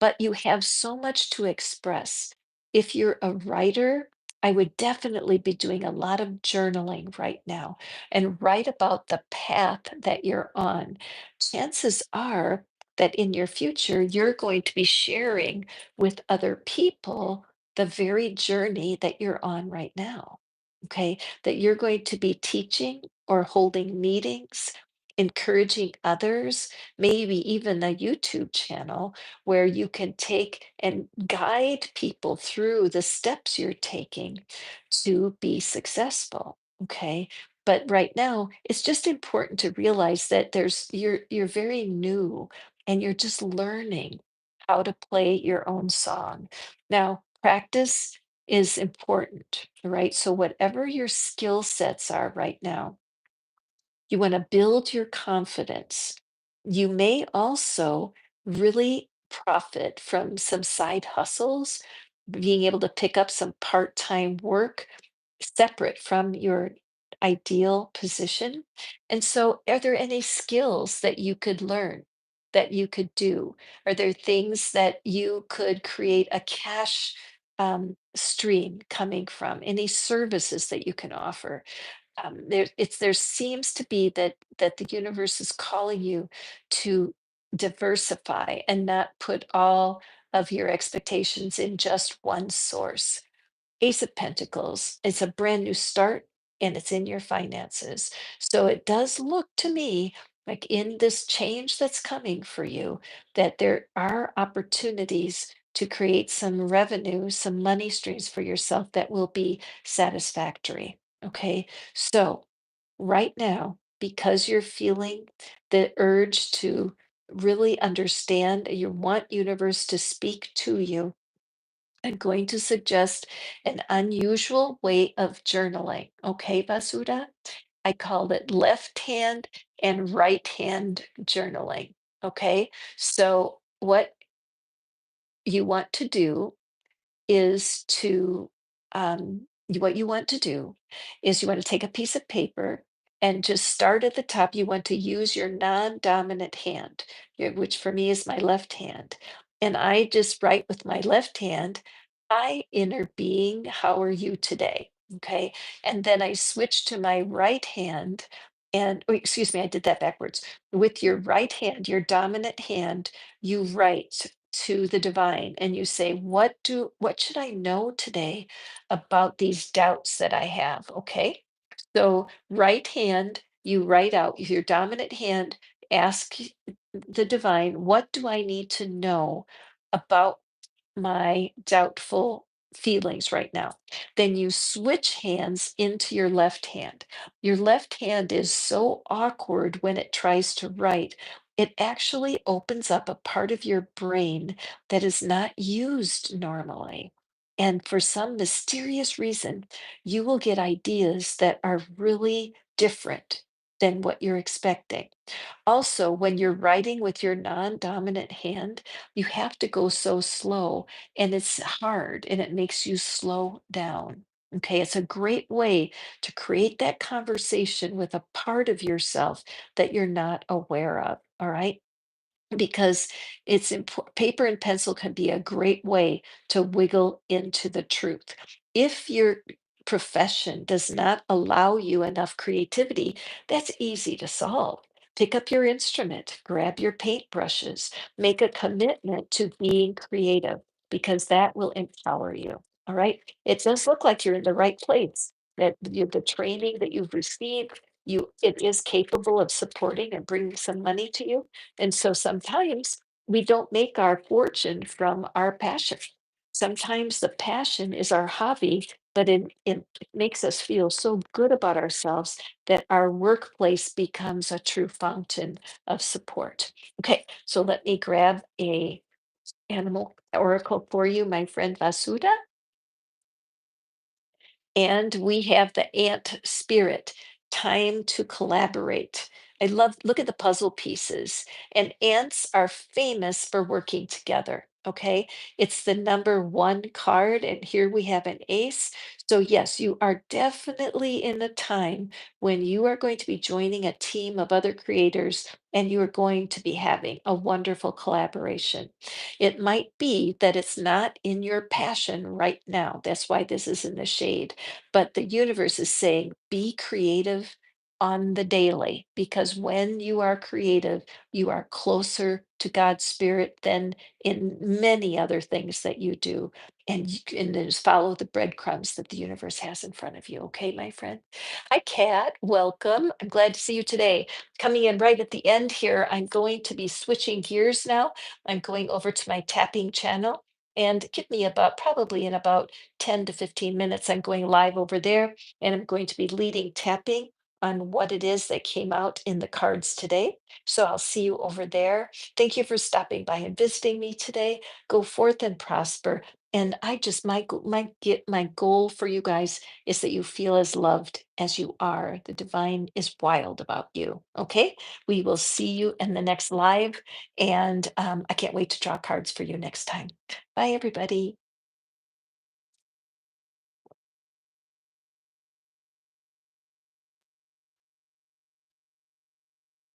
But you have so much to express. If you're a writer, I would definitely be doing a lot of journaling right now and write about the path that you're on. Chances are that in your future, you're going to be sharing with other people the very journey that you're on right now. Okay. That you're going to be teaching or holding meetings, encouraging others, maybe even a YouTube channel where you can take and guide people through the steps you're taking to be successful. Okay. But right now, it's just important to realize that you're very new and you're just learning how to play your own song. Now, practice is important, right? So, whatever your skill sets are right now, you want to build your confidence. You may also really profit from some side hustles, being able to pick up some part time work separate from your ideal position. And so, are there any skills that you could learn, that you could do? Are there things that you could create a cash stream coming from? Any services that you can offer? There seems to be that the universe is calling you to diversify and not put all of your expectations in just one source. Ace of Pentacles, it's a brand new start and it's in your finances. So it does look to me like in this change that's coming for you, that there are opportunities to create some revenue, some money streams for yourself that will be satisfactory. Okay. So right now, because you're feeling the urge to really understand, you want universe to speak to you, I'm going to suggest an unusual way of journaling. Okay, Basura? I call it left hand and right hand journaling. Okay, so you want to do is to what you want to do is you want to take a piece of paper and just start at the top. You want to use your non-dominant hand, which for me is my left hand. And I just write with my left hand, "Hi, inner being, how are you today?" Okay. And then I switch to my right hand. And oh, excuse me, I did that backwards. With your right hand, your dominant hand, you write to the divine and you say, what should I know today about these doubts that I have? Okay. So right hand, you write out with your dominant hand, ask the divine, what do I need to know about my doubtful feelings right now? Then you switch hands into your left hand. Your left hand is so awkward when it tries to write. It actually opens up a part of your brain that is not used normally. And for some mysterious reason, you will get ideas that are really different than what you're expecting. Also, when you're writing with your non dominant hand, you have to go so slow and it's hard and it makes you slow down. Okay, it's a great way to create that conversation with a part of yourself that you're not aware of. All right, because paper and pencil can be a great way to wiggle into the truth. If your profession does not allow you enough creativity, that's easy to solve. Pick up your instrument, grab your paintbrushes, make a commitment to being creative because that will empower you. All right. It does look like you're in the right place, that the training that you've received, it is capable of supporting and bringing some money to you, and so sometimes we don't make our fortune from our passion. Sometimes the passion is our hobby, but it makes us feel so good about ourselves that our workplace becomes a true fountain of support. Okay, so let me grab a animal oracle for you, my friend Vasuda. And we have the ant spirit, time to collaborate. Look at the puzzle pieces. And ants are famous for working together. Okay. It's the number one card. And here we have an ace. So, yes, you are definitely in a time when you are going to be joining a team of other creators and you are going to be having a wonderful collaboration. It might be that it's not in your passion right now. That's why this is in the shade, but the universe is saying, be creative on the daily, because when you are creative, you are closer to God's spirit than in many other things that you do. And then just follow the breadcrumbs that the universe has in front of you. Okay, my friend. Hi, Kat. Welcome. I'm glad to see you today. Coming in right at the end here, I'm going to be switching gears now. I'm going over to my tapping channel and give me about probably in about 10 to 15 minutes. I'm going live over there and I'm going to be leading tapping on what it is that came out in the cards today. So I'll see you over there. Thank you for stopping by and visiting me today. Go forth and prosper. And I just my goal for you guys is that you feel as loved as you are. The divine is wild about you. Okay. We will see you in the next live. And I can't wait to draw cards for you next time. Bye, everybody.